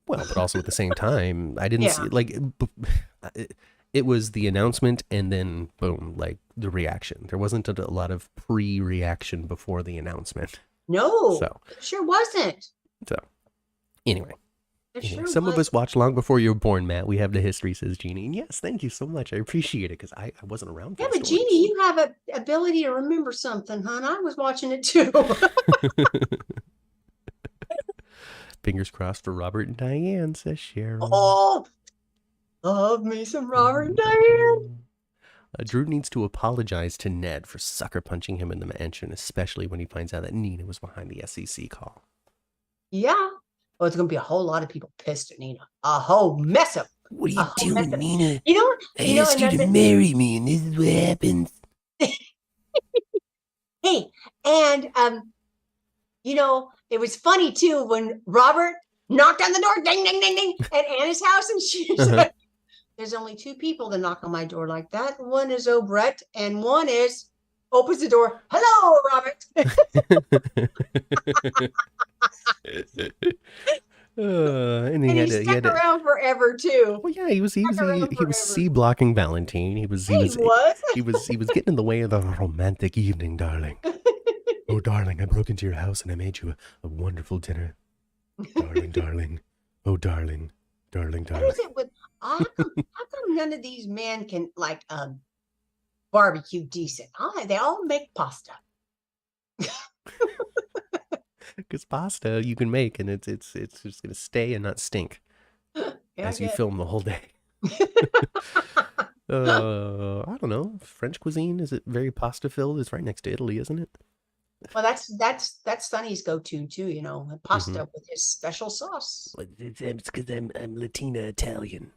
Well, but also at the same time, I didn't see, it was the announcement and then boom, like the reaction. There wasn't a lot of pre-reaction before the announcement. No, it sure wasn't. So, anyway. Some of us watched long before you were born, Matt. We have the history, says Jeannie. And yes, thank you so much. I appreciate it because I wasn't around for but Jeannie, you have an ability to remember something, hon. I was watching it too. Fingers crossed for Robert and Diane, says Cheryl. Oh, love me some Robert and Diane. Drew needs to apologize to Ned for sucker punching him in the mansion, especially when he finds out that Nina was behind the SEC call. Yeah. Well, it's going to be a whole lot of people pissed at Nina. A whole mess of them. What are you Oh, doing, Nina? you know, I asked you to marry me, and this is what happens. Hey, and it was funny too when Robert knocked on the door, ding, ding, ding, ding, at Anna's house, and she said, "There's only two people that knock on my door like that. One is O'Brett, and one is opens the door. Hello, Robert." And And he he stuck had to, around forever too. well, yeah, he was Forever. C blocking Valentine. He was getting in the way of the romantic evening, darling. Oh, darling, I broke into your house and I made you a wonderful dinner. Darling, darling. Oh, darling, darling, darling. What is it with how come none of these men can like barbecue decent? They all make pasta. Because pasta you can make, and it's just gonna stay and not stink as you film the whole day. I don't know. French cuisine, is it very pasta filled? It's right next to Italy, isn't it? Well, that's Sonny's go-to too. Pasta with his special sauce. It's because I'm Latina Italian.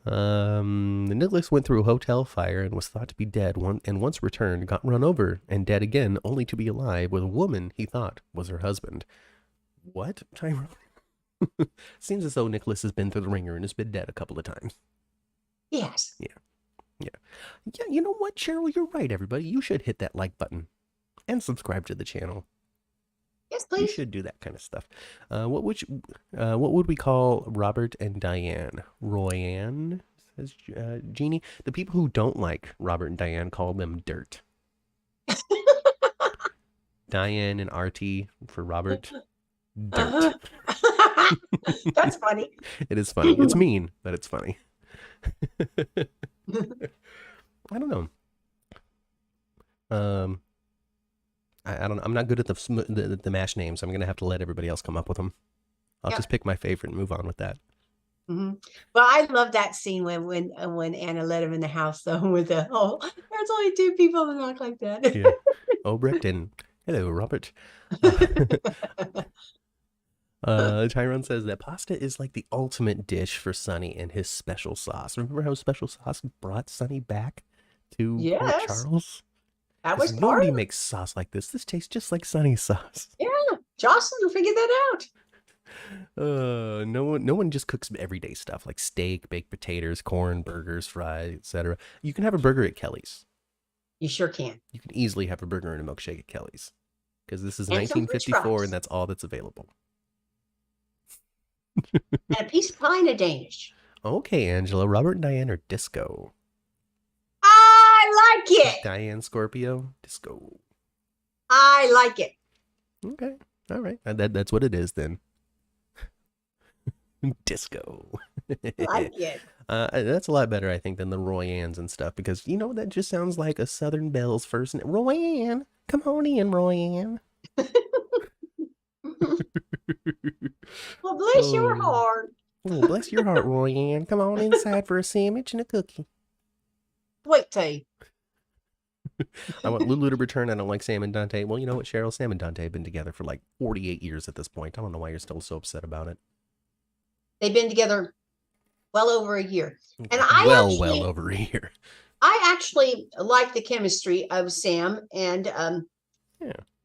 Nicholas went through a hotel fire and was thought to be dead. And once returned, got run over and dead again, only to be alive with a woman he thought was her husband. What, Tyrone? Seems as though Nicholas has been through the ringer and has been dead a couple of times. Yes. Yeah. You know what, Cheryl? You're right, everybody. You should hit that like button and subscribe to the channel. Yes, please. You should do that kind of stuff. What would we call Robert and Diane? Royanne, says Jeannie. The people who don't like Robert and Diane call them dirt. Diane and Artie for Robert. Dirt. That's funny. It is funny. It's mean, but it's funny. I don't know. I don't. I'm not good at the mash names. I'm gonna have to let everybody else come up with them. I'll just pick my favorite and move on with that. Mm-hmm. Well, I love that scene when Anna let him in the house though with there's only two people that knock like that. Yeah. Obrecht and hello, Robert. Tyrone says that pasta is like the ultimate dish for Sonny and his special sauce. Remember how special sauce brought Sonny back to Charles? That was nobody makes sauce like this. This tastes just like Sonny's sauce. Yeah, Jocelyn will figure that out. No one just cooks everyday stuff like steak, baked potatoes, corn, burgers, fries, etc. You can have a burger at Kelly's. You sure can. You can easily have a burger and a milkshake at Kelly's because this is 1954 and that's all that's available. And a piece of pie and a Danish. Okay, Angela. Robert and Diane are disco. I like it. Diane Scorpio, disco. I like it. Okay, all right. That's what it is then. Disco. I like it. That's a lot better, I think, than the Royannes and stuff because that just sounds like a Southern Belle's first name. Royanne, come on in, Royanne. Well, bless your heart. Oh, bless your heart, Royanne. Come on inside for a sandwich and a cookie. Wait till you. I want Lulu to return. I don't like Sam and Dante. Well, you know what, Cheryl? Sam and Dante have been together for like 48 years at this point. I don't know why you're still so upset about it. They've been together well over a year. And well over a year. I actually like the chemistry of Sam and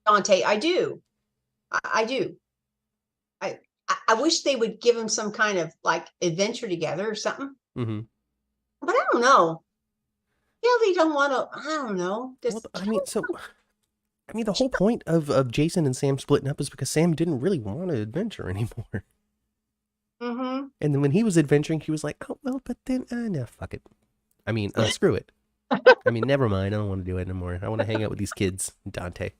Dante. I do. I do. I wish they would give him some kind of like adventure together or something. Mm-hmm. But I don't know. They don't want to. I don't know. The whole point of Jason and Sam splitting up is because Sam didn't really want to adventure anymore. Mm-hmm. And then when he was adventuring, he was like, "Oh well, but then no, fuck it. I mean, screw it. I mean, never mind. I don't want to do it anymore. I want to hang out with these kids, Dante.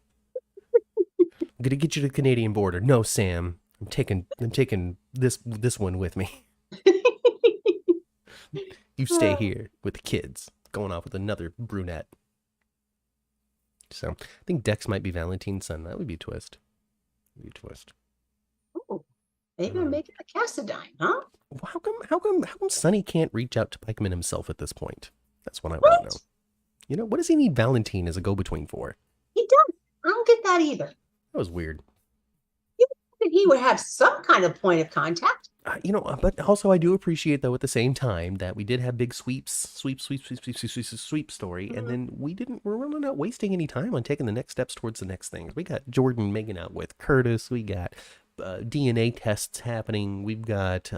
I'm gonna get you to the Canadian border. No, Sam. I'm taking this one with me. You stay here with the kids." Going off with another brunette. So I think Dex might be Valentine's son. That would be a twist. Oh, maybe we're making a Cassadine, huh? How come Sonny can't reach out to Pikeman himself at this point? That's what I want to know. What does he need Valentine as a go-between for? He does. I don't get that either. That was weird. that he would have some kind of point of contact. But also I do appreciate, though, at the same time that we did have big sweep story, and then we're really not wasting any time on taking the next steps towards the next things. We got Jordan making out with Curtis. We got DNA tests happening. We've got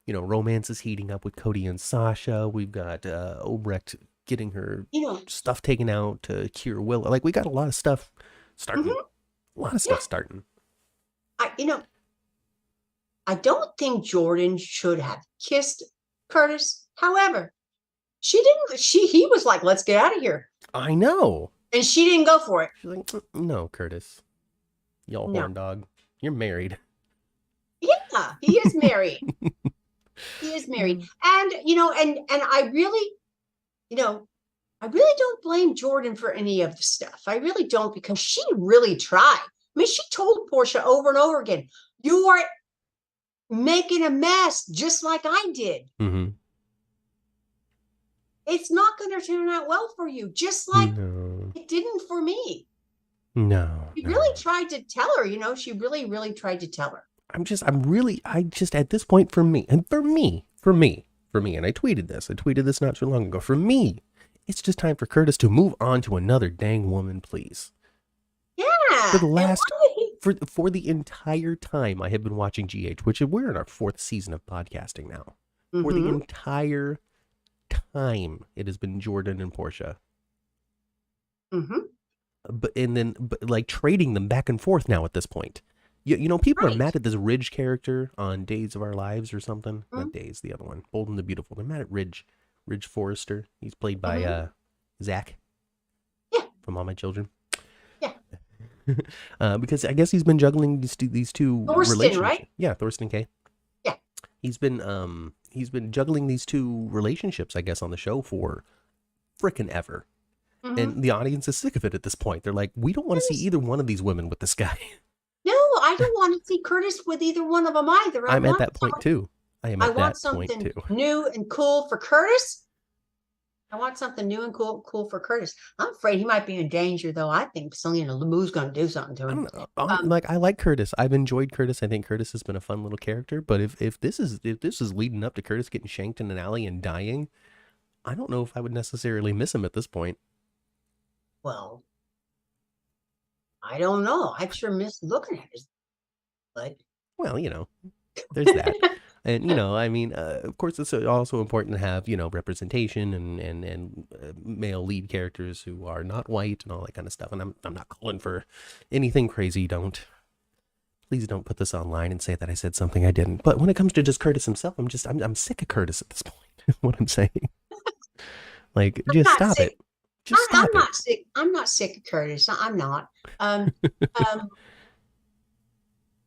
romance is heating up with Cody and Sasha. We've got Obrecht getting her stuff taken out to cure Will. Like, we got a lot of stuff starting. A lot of stuff starting. I don't think Jordan should have kissed Curtis. However, she didn't. He was like, "Let's get out of here." I know. And she didn't go for it. She's like, "No, Curtis. Y'all horn dog. You're married." Yeah, he is married. He is married. And, and I really don't blame Jordan for any of the stuff. I really don't, because she really tried. I mean, she told Portia over and over again, "You are making a mess just like I did. Mm-hmm. It's not going to turn out well for you, just like it didn't for me." No. She really tried to tell her, she really, really tried to tell her. I just at this point, for me, and for me, and I tweeted this not too long ago. For me, it's just time for Curtis to move on to another dang woman, please. Yeah. For the for the entire time I have been watching GH, which we're in our 4th season of podcasting now. Mm-hmm. For the entire time, it has been Jordan and Portia. Mm-hmm. But like trading them back and forth now at this point. People are mad at this Ridge character on Days of Our Lives or something. Mm-hmm. Not Days, the other one. Bold and the Beautiful. They're mad at Ridge Forrester. He's played by Zach. Yeah. From All My Children. Yeah. Because I guess he's been juggling these two relationships. Right? Yeah, Thorsten K. Yeah. He's been juggling these two relationships, I guess, on the show for frickin' ever. Mm-hmm. And the audience is sick of it at this point. They're like, we don't want to see either one of these women with this guy. No, I don't want to see Curtis with either one of them either. I'm at that point too. I want something new and cool for Curtis. I want something new and cool for Curtis. I'm afraid he might be in danger, though. I think Selena Lamou's going to do something to him. I don't know. I like Curtis. I've enjoyed Curtis. I think Curtis has been a fun little character. But if this is leading up to Curtis getting shanked in an alley and dying, I don't know if I would necessarily miss him at this point. Well, I don't know. I sure miss looking at his blood. Well, there's that. And, of course, it's also important to have, representation and male lead characters who are not white and all that kind of stuff. And I'm not calling for anything crazy. Please don't put this online and say that I said something I didn't. But when it comes to just Curtis himself, I'm sick of Curtis at this point. What I'm saying. Like, just stop it. I'm not sick. I'm not sick of Curtis. I'm not.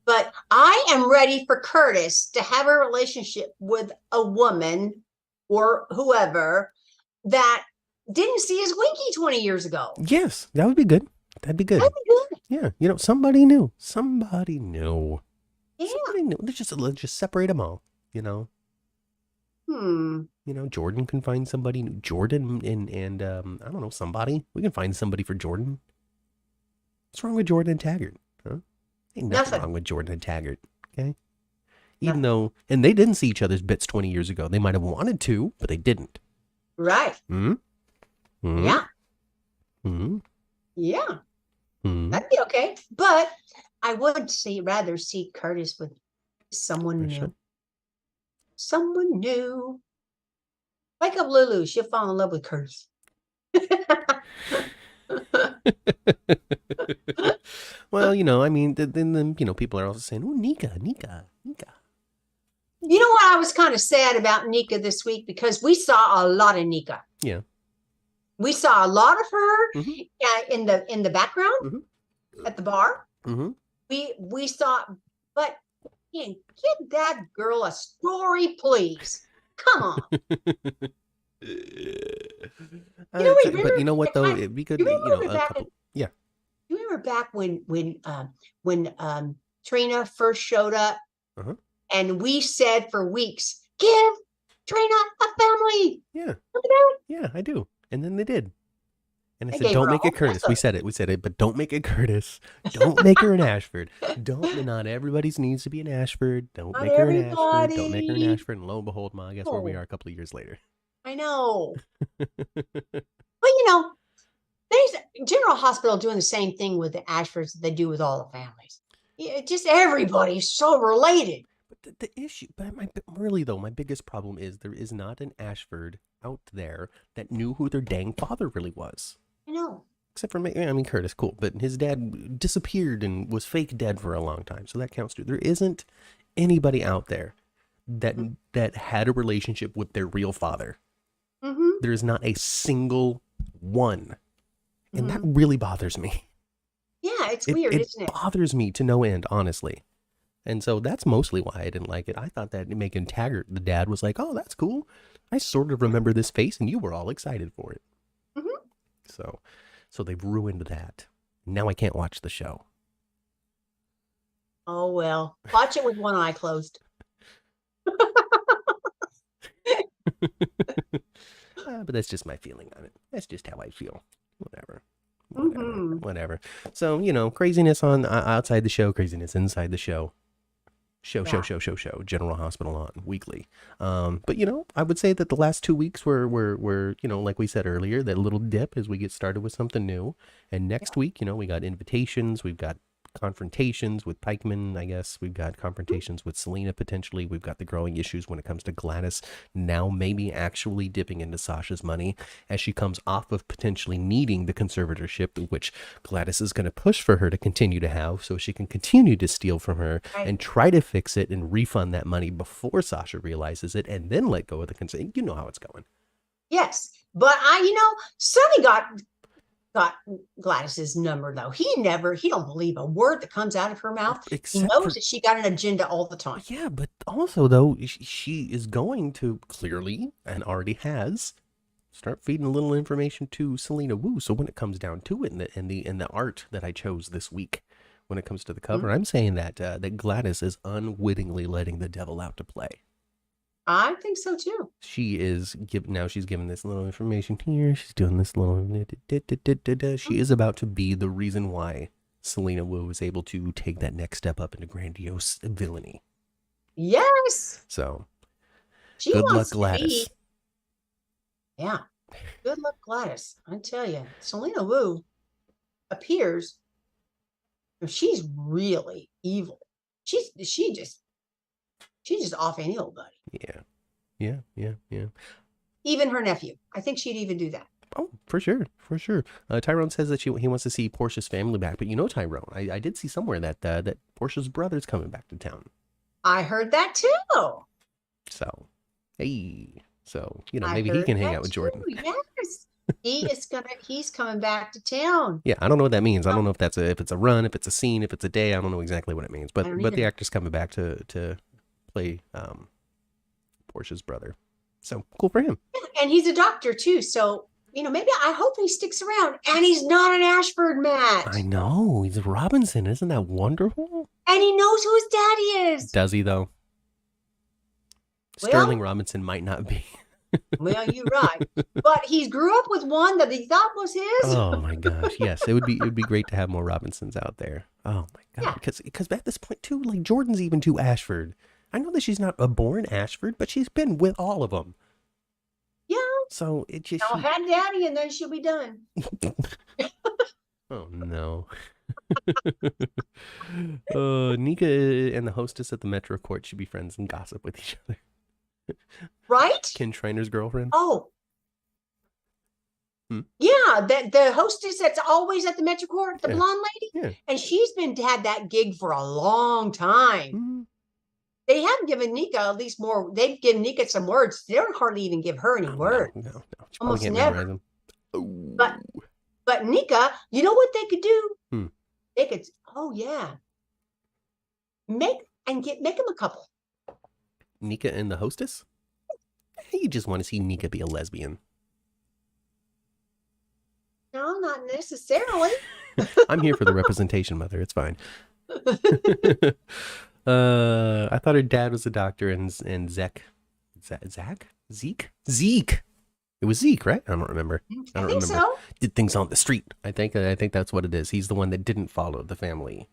But I am ready for Curtis to have a relationship with a woman or whoever that didn't see his winky 20 years ago. Yes, that would be good. That'd be good. Yeah, somebody new. Yeah. Somebody new. Let's just separate them all. Jordan can find somebody new. Jordan and I don't know, somebody. We can find somebody for Jordan. What's wrong with Jordan and Taggart? Huh? Ain't nothing wrong with Jordan and Taggart. Okay. Even though, and they didn't see each other's bits 20 years ago. They might have wanted to, but they didn't. Right. Hmm. Yeah. Hmm. Yeah. That'd be okay. But I would rather see Curtis with someone new. Sure. Someone new. Wake up, Lulu. She'll fall in love with Curtis. Well, then people are also saying, "Oh, Nika." You know what? I was kind of sad about Nika this week because we saw a lot of Nika. Yeah. We saw a lot of her in the background at the bar. Mm-hmm. We saw, but give that girl a story, please. Come on. But you know what though? It'd be good. Yeah. You remember back when Trina first showed up, and we said for weeks, "Give Trina a family." Yeah. Remember that? Yeah, I do. And then they did. And I I said, gave don't her a make it whole Curtis. episode. We said it, but don't make it Curtis. Don't make her an Ashford. Not everybody's needs to be an Ashford. Don't Not make her an Ashford. Don't make her an everybody. Ashford. And lo and behold, Ma, guess where we are a couple of years later. I know. But General Hospital doing the same thing with the Ashfords that they do with all the families. Yeah, just everybody's so related. But the issue, but my biggest problem is there is not an Ashford out there that knew who their dang father really was. I know. Except for, Curtis, cool. But his dad disappeared and was fake dead for a long time. So that counts too. There isn't anybody out there that had a relationship with their real father. Mm-hmm. There is not a single one. And that really bothers me. Yeah, it's weird, isn't it? It bothers me to no end, honestly. And so that's mostly why I didn't like it. I thought that Megan Taggart, the dad, was like, oh, that's cool. I sort of remember this face, and you were all excited for it. Mm-hmm. So they've ruined that. Now I can't watch the show. Oh, well. Watch it with one eye closed. But that's just my feeling on it. That's just how I feel. Whatever. Whatever. So, craziness on outside the show, craziness inside the show. Show. General Hospital on weekly. But I would say that the last 2 weeks were like we said earlier, that little dip as we get started with something new. And next week, we got invitations, we've got confrontations with Pikeman, I guess. We've got confrontations with Selena potentially. We've got the growing issues when it comes to Gladys now maybe actually dipping into Sasha's money as she comes off of potentially needing the conservatorship, which Gladys is going to push for her to continue to have so she can continue to steal from her and try to fix it and refund that money before Sasha realizes it and then let go of the consent. You know how it's going. Yes. But Sonny got Gladys's number though. He don't believe a word that comes out of her mouth. He knows that she got an agenda all the time. Yeah, but also though, she is going to clearly, and already has, start feeding a little information to Selena Wu. So when it comes down to it, in the art that I chose this week, when it comes to the cover, I'm saying that that Gladys is unwittingly letting the devil out to play. I think so too. She's giving this little information here. She's doing this little. She is about to be the reason why Selena Wu was able to take that next step up into grandiose villainy. Yes. So, she good luck, Gladys. Yeah. Good luck, Gladys. I tell you, Selena Wu appears. She's really evil. She's just off any old buddy. Yeah. Even her nephew. I think she'd even do that. Oh, for sure. Tyrone says that he wants to see Portia's family back, but Tyrone, I did see somewhere that Portia's brother's coming back to town. I heard that too. So, hey, maybe he can hang out with Jordan. Yes, he's coming back to town. Yeah, I don't know what that means. I don't know if it's a run, if it's a scene, if it's a day. I don't know exactly what it means. But the actor's coming back to play Portia's brother. So cool for him. Yeah, and he's a doctor too. So maybe I hope he sticks around. And he's not an Ashford, Matt. I know, he's a Robinson. Isn't that wonderful? And he knows who his daddy is. Does he though? Sterling Robinson might not be. Well, you're right. But he grew up with one that he thought was his. Oh my gosh, yes. It would be great to have more Robinsons out there. Oh my god. Yeah. Because at this point too, like Jordan's even too Ashford. I know that she's not a born Ashford, but she's been with all of them. Yeah. So it just I'll have daddy and then she'll be done. Oh no. Nika and the hostess at the Metro Court should be friends and gossip with each other. Right? Ken Schreiner's girlfriend. Oh. Yeah, the hostess that's always at the Metro Court, the blonde lady. Yeah. And she's had that gig for a long time. Mm-hmm. They have given Nika at least more. They've given Nika some words. They don't hardly even give her any words. No. Almost never. But Nika, you know what they could do? They could, make them a couple. Nika and the hostess? You just want to see Nika be a lesbian. No, not necessarily. I'm here for the representation, Mother. It's fine. I thought her dad was a doctor and Zeke It was Zeke, right? I don't remember. I think so. Did things on the street. I think that's what it is. He's the one that didn't follow the family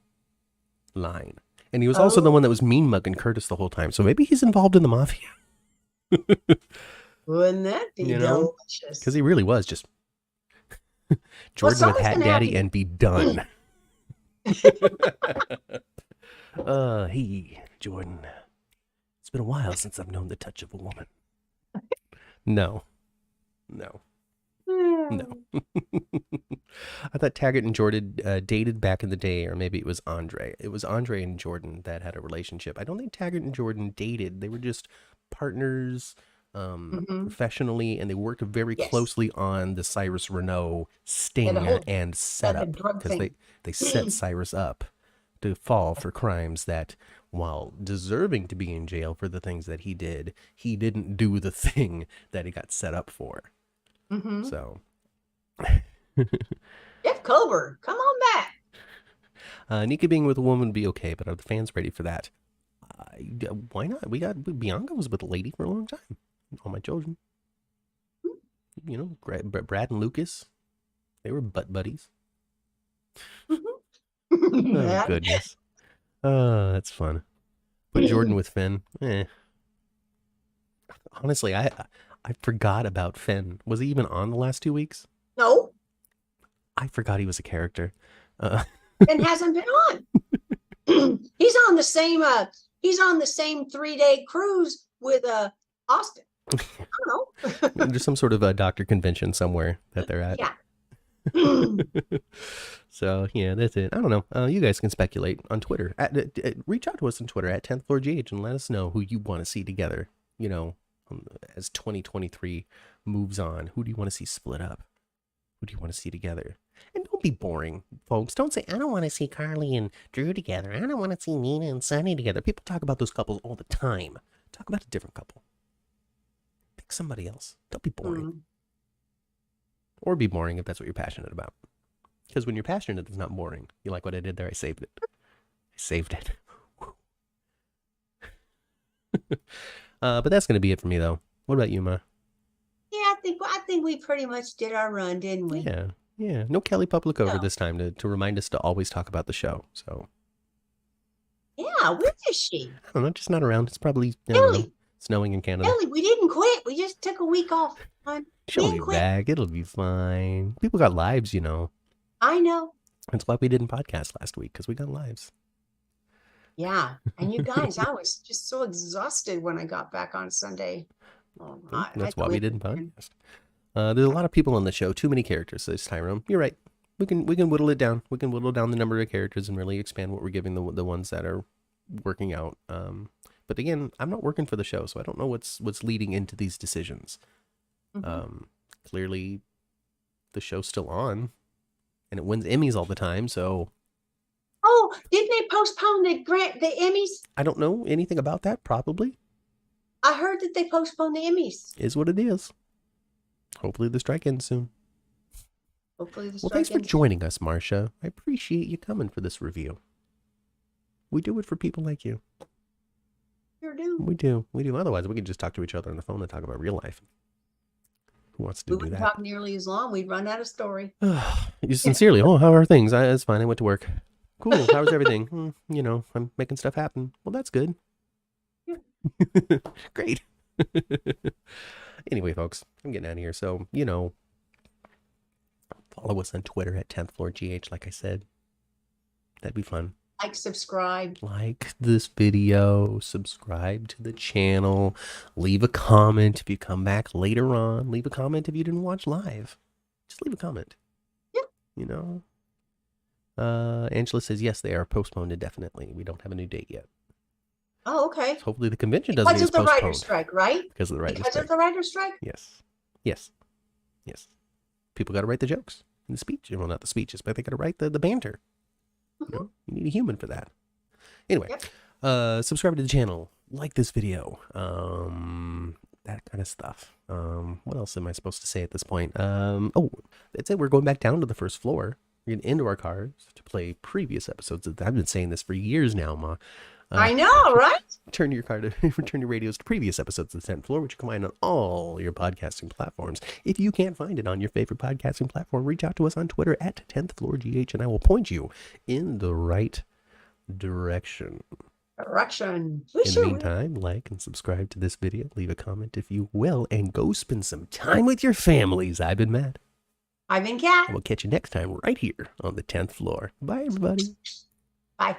line. And he was also the one that was mean mugging Curtis the whole time. So maybe he's involved in the mafia. Wouldn't that be delicious? Because he really was just Jordan with Hat Daddy and be done. Hey, Jordan. It's been a while since I've known the touch of a woman. No. I thought Taggart and Jordan dated back in the day, or maybe it was Andre. It was Andre and Jordan that had a relationship. I don't think Taggart and Jordan dated. They were just partners professionally, and they worked very closely on the Cyrus Renault sting and setup, because they set Cyrus up to fall for crimes that, while deserving to be in jail for the things that he didn't do the thing that he got set up for. So Jeff Kober, come on back. Nika being with a woman would be okay, but are the fans ready for that? Why not? Bianca was with a lady for a long time. All my children. You know, Brad and Lucas, they were butt buddies. Oh, goodness. Oh, that's fun. Put Jordan with Finn. Honestly, I forgot about Finn. Was he even on the last 2 weeks? No. I forgot he was a character. Finn hasn't been on. He's on the same 3-day cruise with Austin. I don't know. There's some sort of a doctor convention somewhere that they're at. Yeah. So yeah, that's it. I don't know. You guys can speculate on Twitter. Reach out to us on Twitter at 10th Floor GH and let us know who you want to see together. You know, as 2023 moves on, who do you want to see split up? Who do you want to see together? And don't be boring, folks. Don't say, I don't want to see Carly and Drew together. I don't want to see Nina and Sunny together. People talk about those couples all the time. Talk about a different couple. Pick somebody else. Don't be boring. Or be boring if that's what you're passionate about. Because when you're passionate, it's not boring. You like what I did there? I saved it. But that's going to be it for me, though. What about you, Ma? Yeah, I think we pretty much did our run, didn't we? Yeah. No Kelly Public over this time to remind us to always talk about the show. So. Yeah, where is she? I don't know. Just not around. It's probably snowing in Canada. Kelly, we didn't quit. We just took a week off. She'll be back. It'll be fine. People got lives, you know. I know. That's why we didn't podcast last week, because we got lives. Yeah. And you guys, I was just so exhausted when I got back on Sunday. That's why we didn't podcast. There's a lot of people on the show. Too many characters this time around. You're right. We can whittle it down. We can whittle down the number of characters and really expand what we're giving the ones that are working out. But again, I'm not working for the show, so I don't know what's leading into these decisions. Clearly, the show's still on, and it wins Emmys all the time. So, didn't they postpone the Emmys? I don't know anything about that. Probably. I heard that they postponed the Emmys. Is what it is. Hopefully, the strike ends soon. Well, thanks for joining us, Marcia. I appreciate you coming for this review. We do it for people like you. Sure do. We do. Otherwise, we could just talk to each other on the phone and talk about real life. Who wants to do that? We wouldn't talk nearly as long. We'd run out of story. Sincerely, how are things? It's fine. I went to work. Cool. How was everything? You know, I'm making stuff happen. Well, that's good. Yeah. Great. Anyway, folks, I'm getting out of here. So, you know, follow us on Twitter at 10th Floor GH, like I said. That'd be fun. Subscribe. Like this video, subscribe to the channel, leave a comment if you come back later on, leave a comment if you didn't watch live. Just leave a comment. Yeah. You know? Angela says, yes, they are postponed indefinitely. We don't have a new date yet. Oh, okay. So hopefully the convention doesn't get postponed. Because of the writer's strike, right? Because of the writer's strike. Because of the writer's strike? Yes. People got to write the jokes and the speech. Well, not the speeches, but they got to write the banter. You know, you need a human for that. Anyway, subscribe to the channel, like this video, that kind of stuff. What else am I supposed to say at this point? That's it. We're going back down to the first floor. We're getting into our cars to play previous episodes. I've been saying this for years now, Ma. I know, right? Turn your radios to previous episodes of the 10th Floor, which you can find on all your podcasting platforms. If you can't find it on your favorite podcasting platform, reach out to us on Twitter at 10th Floor GH, and I will point you in the right direction. In the meantime, like and subscribe to this video. Leave a comment if you will, and go spend some time with your families. I've been Matt. I've been Kat. And we'll catch you next time right here on the 10th Floor. Bye, everybody. Bye.